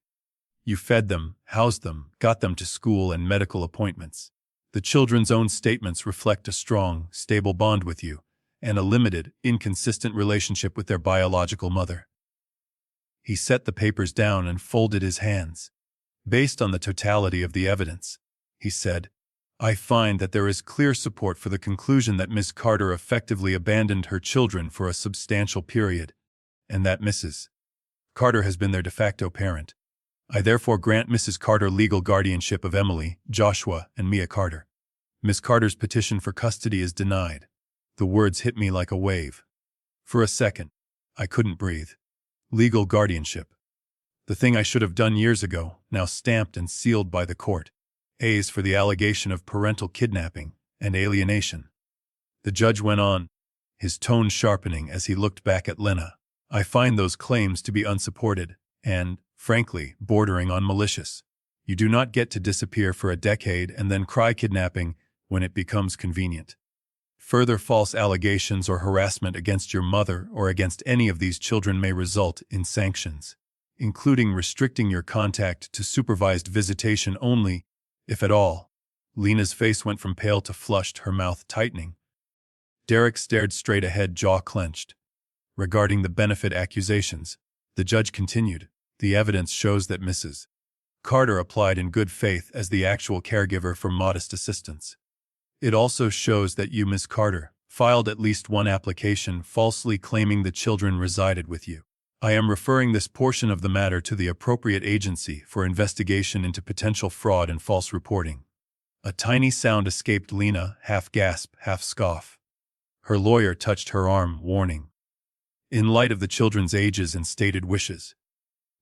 You fed them, housed them, got them to school and medical appointments. The children's own statements reflect a strong, stable bond with you, and a limited, inconsistent relationship with their biological mother. He set the papers down and folded his hands. Based on the totality of the evidence, he said, I find that there is clear support for the conclusion that Ms. Carter effectively abandoned her children for a substantial period, and that Mrs. Carter has been their de facto parent. I therefore grant Mrs. Carter legal guardianship of Emily, Joshua, and Mia Carter. Ms. Carter's petition for custody is denied. The words hit me like a wave. For a second, I couldn't breathe. Legal guardianship. The thing I should have done years ago, now stamped and sealed by the court. A's for the allegation of parental kidnapping and alienation. The judge went on, his tone sharpening as he looked back at Lena. I find those claims to be unsupported and, frankly, bordering on malicious. You do not get to disappear for a decade and then cry kidnapping when it becomes convenient. Further false allegations or harassment against your mother or against any of these children may result in sanctions, including restricting your contact to supervised visitation only, if at all. Lena's face went from pale to flushed, her mouth tightening. Derek stared straight ahead, jaw clenched. Regarding the benefit accusations, the judge continued, the evidence shows that Mrs. Carter applied in good faith as the actual caregiver for modest assistance. It also shows that you, Ms. Carter, filed at least one application falsely claiming the children resided with you. I am referring this portion of the matter to the appropriate agency for investigation into potential fraud and false reporting. A tiny sound escaped Lena, half gasp, half scoff. Her lawyer touched her arm, warning. In light of the children's ages and stated wishes,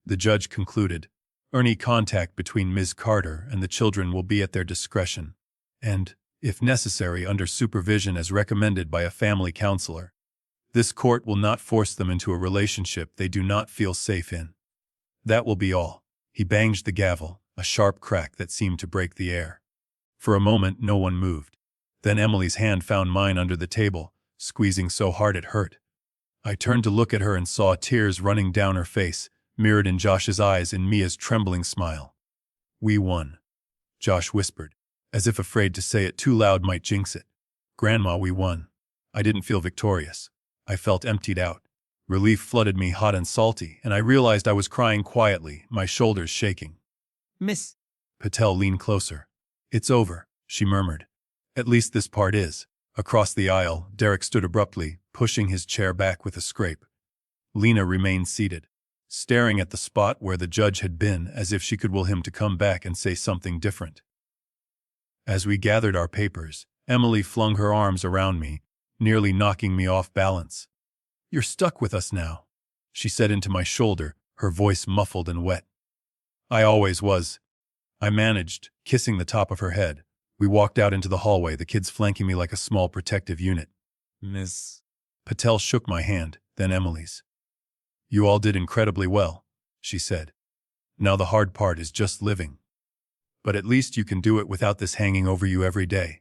the judge concluded, any contact between Ms. Carter and the children will be at their discretion, and, if necessary, under supervision as recommended by a family counselor. This court will not force them into a relationship they do not feel safe in. That will be all. He banged the gavel, a sharp crack that seemed to break the air. For a moment, no one moved. Then Emily's hand found mine under the table, squeezing so hard it hurt. I turned to look at her and saw tears running down her face, mirrored in Josh's eyes and Mia's trembling smile. We won, Josh whispered, as if afraid to say it too loud might jinx it. Grandma, we won. I didn't feel victorious. I felt emptied out. Relief flooded me hot and salty, and I realized I was crying quietly, my shoulders shaking. Miss Patel leaned closer. It's over, she murmured. At least this part is. Across the aisle, Derek stood abruptly, pushing his chair back with a scrape. Lena remained seated, staring at the spot where the judge had been as if she could will him to come back and say something different. As we gathered our papers, Emily flung her arms around me, nearly knocking me off balance. You're stuck with us now, she said into my shoulder, her voice muffled and wet. I always was. I managed, kissing the top of her head. We walked out into the hallway, the kids flanking me like a small protective unit. Miss Patel shook my hand, then Emily's. You all did incredibly well, she said. Now the hard part is just living. But at least you can do it without this hanging over you every day.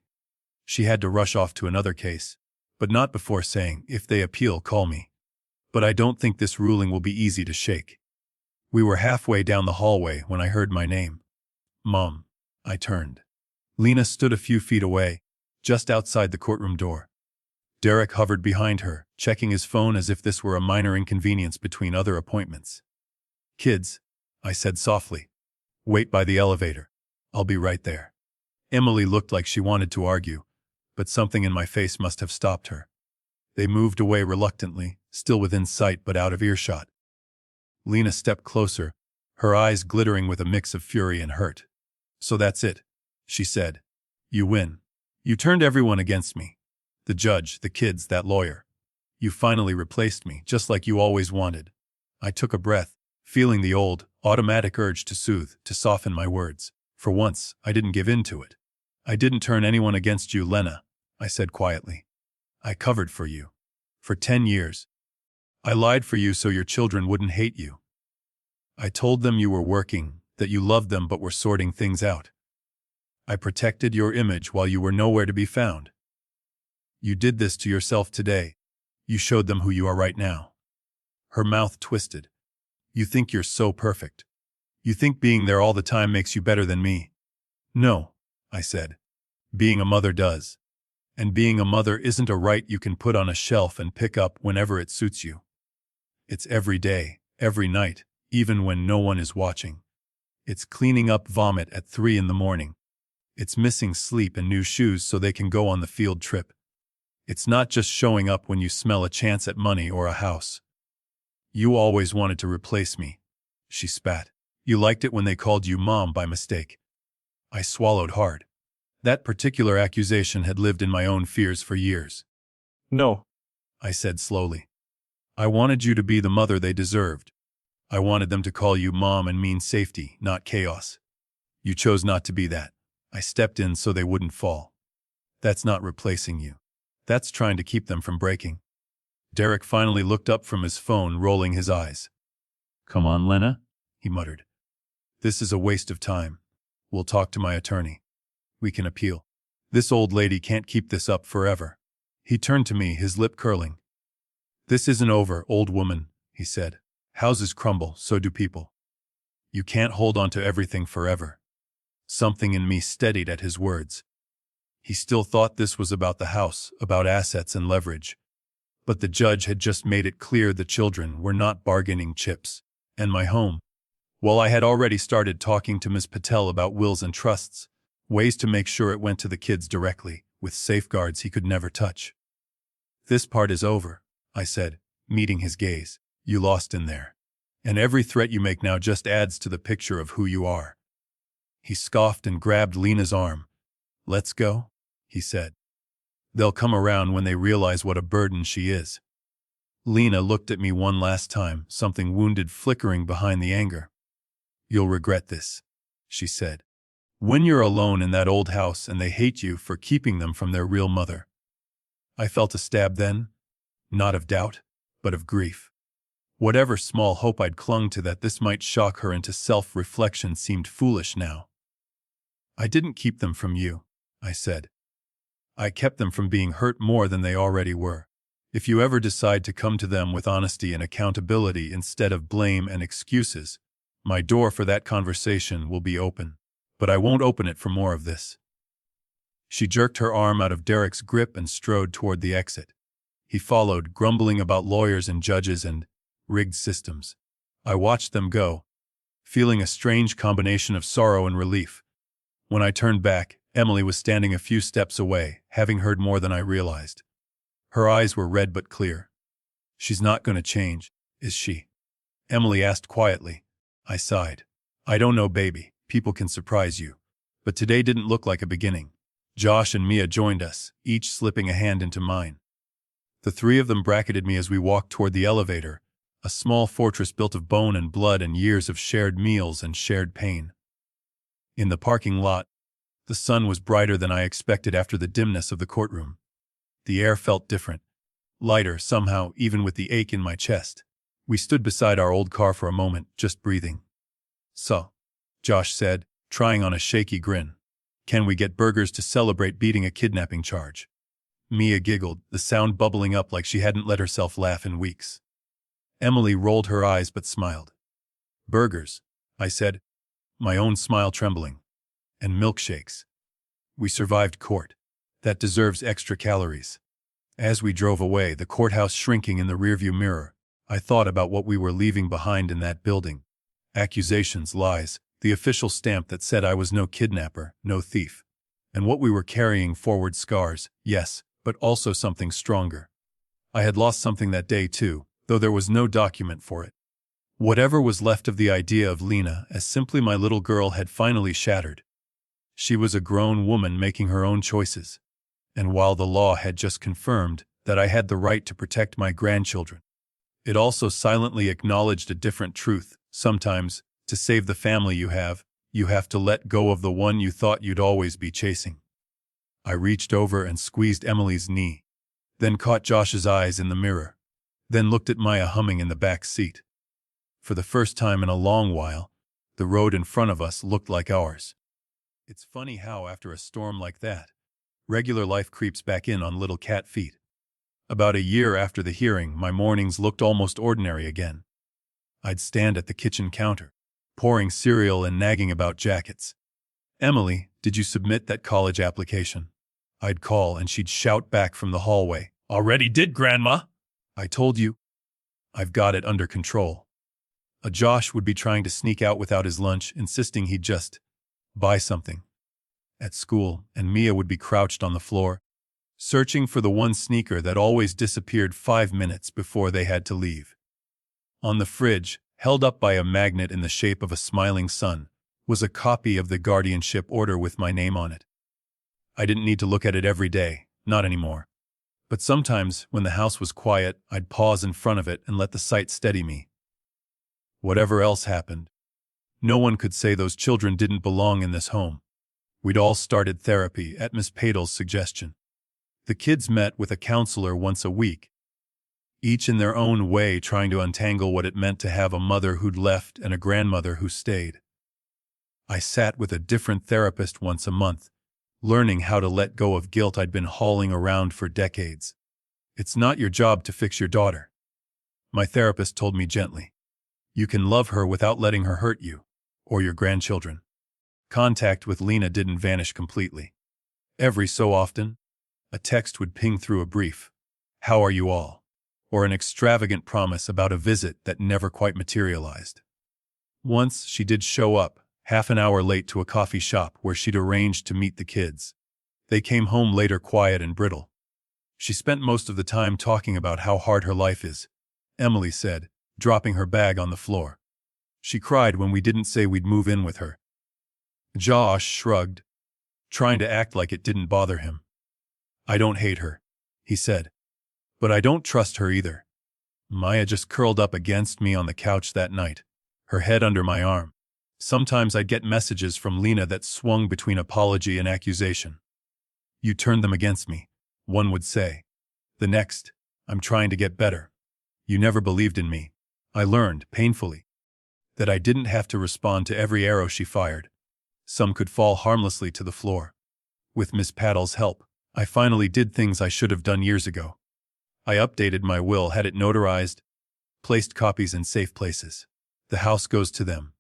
She had to rush off to another case, but not before saying, if they appeal, call me. But I don't think this ruling will be easy to shake. We were halfway down the hallway when I heard my name. Mom. I turned. Lena stood a few feet away, just outside the courtroom door. Derek hovered behind her, checking his phone as if this were a minor inconvenience between other appointments. Kids, I said softly. Wait by the elevator. I'll be right there. Emily looked like she wanted to argue, but something in my face must have stopped her. They moved away reluctantly, still within sight but out of earshot. Lena stepped closer, her eyes glittering with a mix of fury and hurt. So that's it, she said. You win. You turned everyone against me. The judge, the kids, that lawyer. You finally replaced me, just like you always wanted. I took a breath, feeling the old, automatic urge to soothe, to soften my words. For once, I didn't give in to it. I didn't turn anyone against you, Lena, I said quietly. I covered for you. For 10 years. I lied for you so your children wouldn't hate you. I told them you were working, that you loved them but were sorting things out. I protected your image while you were nowhere to be found. You did this to yourself today. You showed them who you are right now. Her mouth twisted. You think you're so perfect. You think being there all the time makes you better than me. No, I said. Being a mother does. And being a mother isn't a right you can put on a shelf and pick up whenever it suits you. It's every day, every night, even when no one is watching. It's cleaning up vomit at 3 in the morning. It's missing sleep and new shoes so they can go on the field trip. It's not just showing up when you smell a chance at money or a house. You always wanted to replace me, she spat. You liked it when they called you Mom by mistake. I swallowed hard. That particular accusation had lived in my own fears for years. No, I said slowly. I wanted you to be the mother they deserved. I wanted them to call you Mom and mean safety, not chaos. You chose not to be that. I stepped in so they wouldn't fall. That's not replacing you. That's trying to keep them from breaking. Derek finally looked up from his phone, rolling his eyes. Come on, Lena, he muttered. This is a waste of time. We'll talk to my attorney. We can appeal. This old lady can't keep this up forever. He turned to me, his lip curling. This isn't over, old woman, he said. Houses crumble, so do people. You can't hold on to everything forever. Something in me steadied at his words. He still thought this was about the house, about assets and leverage. But the judge had just made it clear the children were not bargaining chips. And my home. Well, I had already started talking to Ms. Patel about wills and trusts, ways to make sure it went to the kids directly, with safeguards he could never touch. This part is over, I said, meeting his gaze. You lost in there. And every threat you make now just adds to the picture of who you are. He scoffed and grabbed Lena's arm. Let's go, he said. They'll come around when they realize what a burden she is. Lena looked at me one last time, something wounded flickering behind the anger. You'll regret this, she said. When you're alone in that old house and they hate you for keeping them from their real mother. I felt a stab then, not of doubt, but of grief. Whatever small hope I'd clung to that this might shock her into self-reflection seemed foolish now. I didn't keep them from you, I said. I kept them from being hurt more than they already were. If you ever decide to come to them with honesty and accountability instead of blame and excuses, my door for that conversation will be open. But I won't open it for more of this. She jerked her arm out of Derek's grip and strode toward the exit. He followed, grumbling about lawyers and judges and rigged systems. I watched them go, feeling a strange combination of sorrow and relief. When I turned back, Emily was standing a few steps away, having heard more than I realized. Her eyes were red but clear. She's not going to change, is she? Emily asked quietly. I sighed. I don't know, baby. People can surprise you. But today didn't look like a beginning. Josh and Mia joined us, each slipping a hand into mine. The three of them bracketed me as we walked toward the elevator, a small fortress built of bone and blood and years of shared meals and shared pain. In the parking lot, the sun was brighter than I expected after the dimness of the courtroom. The air felt different, lighter somehow, even with the ache in my chest. We stood beside our old car for a moment, just breathing. So, Josh said, trying on a shaky grin. Can we get burgers to celebrate beating a kidnapping charge? Mia giggled, the sound bubbling up like she hadn't let herself laugh in weeks. Emily rolled her eyes but smiled. Burgers, I said, my own smile trembling. And milkshakes. We survived court. That deserves extra calories. As we drove away, the courthouse shrinking in the rearview mirror, I thought about what we were leaving behind in that building. Accusations, lies, the official stamp that said I was no kidnapper, no thief. And what we were carrying forward, scars, yes, but also something stronger. I had lost something that day too, though there was no document for it. Whatever was left of the idea of Lena as simply my little girl had finally shattered. She was a grown woman making her own choices. And while the law had just confirmed that I had the right to protect my grandchildren, it also silently acknowledged a different truth. Sometimes, to save the family you have to let go of the one you thought you'd always be chasing. I reached over and squeezed Emily's knee, then caught Josh's eyes in the mirror, then looked at Maya humming in the back seat. For the first time in a long while, the road in front of us looked like ours. It's funny how, after a storm like that, regular life creeps back in on little cat feet. About a year after the hearing, my mornings looked almost ordinary again. I'd stand at the kitchen counter, pouring cereal and nagging about jackets. "Emily, did you submit that college application?" I'd call and she'd shout back from the hallway, "Already did, Grandma." "I told you. I've got it under control." Josh would be trying to sneak out without his lunch, insisting he'd just buy something. At school, and Mia would be crouched on the floor, searching for the one sneaker that always disappeared 5 minutes before they had to leave. On the fridge, held up by a magnet in the shape of a smiling sun, was a copy of the guardianship order with my name on it. I didn't need to look at it every day, not anymore. But sometimes, when the house was quiet, I'd pause in front of it and let the sight steady me. Whatever else happened, no one could say those children didn't belong in this home. We'd all started therapy at Miss Padle's suggestion. The kids met with a counselor once a week, each in their own way trying to untangle what it meant to have a mother who'd left and a grandmother who stayed. I sat with a different therapist once a month, learning how to let go of guilt I'd been hauling around for decades. "It's not your job to fix your daughter," my therapist told me gently. "You can love her without letting her hurt you, or your grandchildren." Contact with Lena didn't vanish completely. Every so often, a text would ping through a brief, "How are you all?" or an extravagant promise about a visit that never quite materialized. Once she did show up, half an hour late to a coffee shop where she'd arranged to meet the kids. They came home later quiet and brittle. "She spent most of the time talking about how hard her life is," Emily said, dropping her bag on the floor. "She cried when we didn't say we'd move in with her." Josh shrugged, trying to act like it didn't bother him. "I don't hate her," he said. "But I don't trust her either." Maya just curled up against me on the couch that night, her head under my arm. Sometimes I'd get messages from Lena that swung between apology and accusation. "You turned them against me," one would say. The next, "I'm trying to get better. You never believed in me." I learned, painfully, that I didn't have to respond to every arrow she fired. Some could fall harmlessly to the floor. With Miss Padle's help, I finally did things I should have done years ago. I updated my will, had it notarized, placed copies in safe places. "The house goes to them,"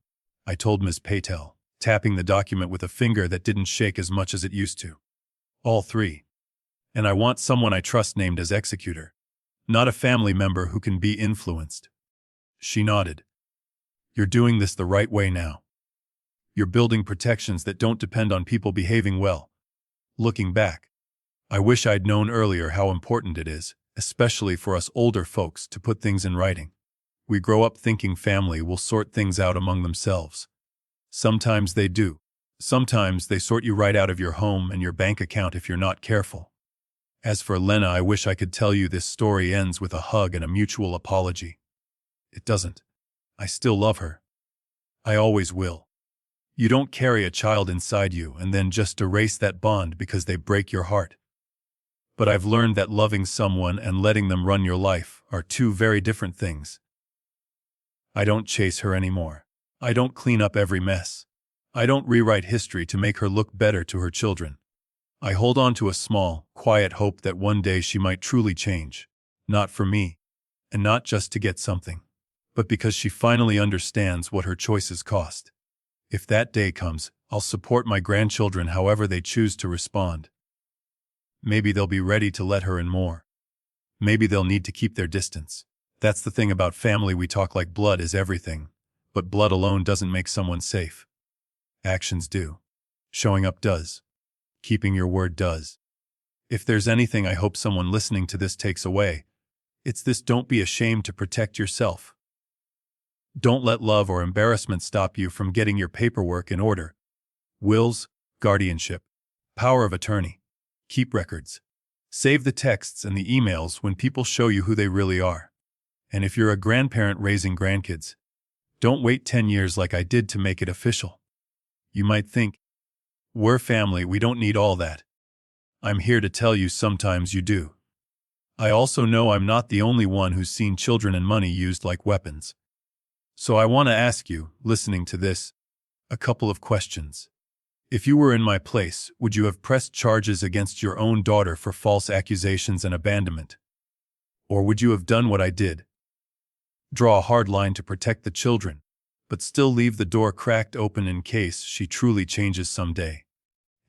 I told Miss Patel, tapping the document with a finger that didn't shake as much as it used to. "All three. And I want someone I trust named as executor, not a family member who can be influenced." She nodded. "You're doing this the right way now. You're building protections that don't depend on people behaving well." Looking back, I wish I'd known earlier how important it is, especially for us older folks, to put things in writing. We grow up thinking family will sort things out among themselves. Sometimes they do. Sometimes they sort you right out of your home and your bank account if you're not careful. As for Lena, I wish I could tell you this story ends with a hug and a mutual apology. It doesn't. I still love her. I always will. You don't carry a child inside you and then just erase that bond because they break your heart. But I've learned that loving someone and letting them run your life are two very different things. I don't chase her anymore. I don't clean up every mess. I don't rewrite history to make her look better to her children. I hold on to a small, quiet hope that one day she might truly change. Not for me, and not just to get something, but because she finally understands what her choices cost. If that day comes, I'll support my grandchildren however they choose to respond. Maybe they'll be ready to let her in more. Maybe they'll need to keep their distance. That's the thing about family. We talk like blood is everything, but blood alone doesn't make someone safe. Actions do. Showing up does. Keeping your word does. If there's anything I hope someone listening to this takes away, it's this: don't be ashamed to protect yourself. Don't let love or embarrassment stop you from getting your paperwork in order. Wills, guardianship, power of attorney. Keep records. Save the texts and the emails when people show you who they really are. And if you're a grandparent raising grandkids, don't wait 10 years like I did to make it official. You might think, "We're family, we don't need all that." I'm here to tell you sometimes you do. I also know I'm not the only one who's seen children and money used like weapons. So I want to ask you, listening to this, a couple of questions. If you were in my place, would you have pressed charges against your own daughter for false accusations and abandonment? Or would you have done what I did? Draw a hard line to protect the children, but still leave the door cracked open in case she truly changes someday.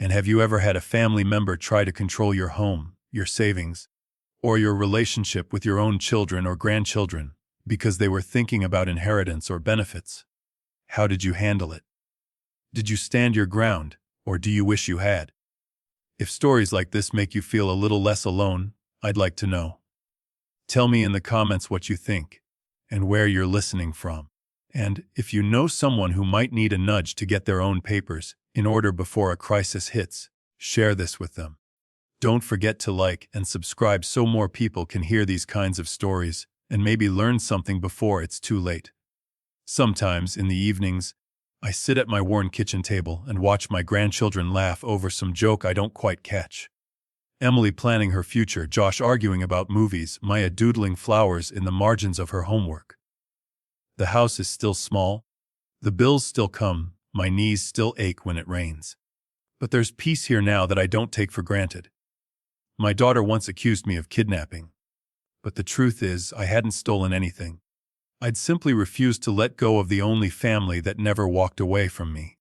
And have you ever had a family member try to control your home, your savings, or your relationship with your own children or grandchildren because they were thinking about inheritance or benefits? How did you handle it? Did you stand your ground, or do you wish you had? If stories like this make you feel a little less alone, I'd like to know. Tell me in the comments what you think, and where you're listening from. And if you know someone who might need a nudge to get their own papers in order before a crisis hits, share this with them. Don't forget to like and subscribe so more people can hear these kinds of stories and maybe learn something before it's too late. Sometimes, in the evenings, I sit at my worn kitchen table and watch my grandchildren laugh over some joke I don't quite catch. Emily planning her future, Josh arguing about movies, Maya doodling flowers in the margins of her homework. The house is still small, the bills still come, my knees still ache when it rains. But there's peace here now that I don't take for granted. My daughter once accused me of kidnapping. But the truth is, I hadn't stolen anything. I'd simply refused to let go of the only family that never walked away from me.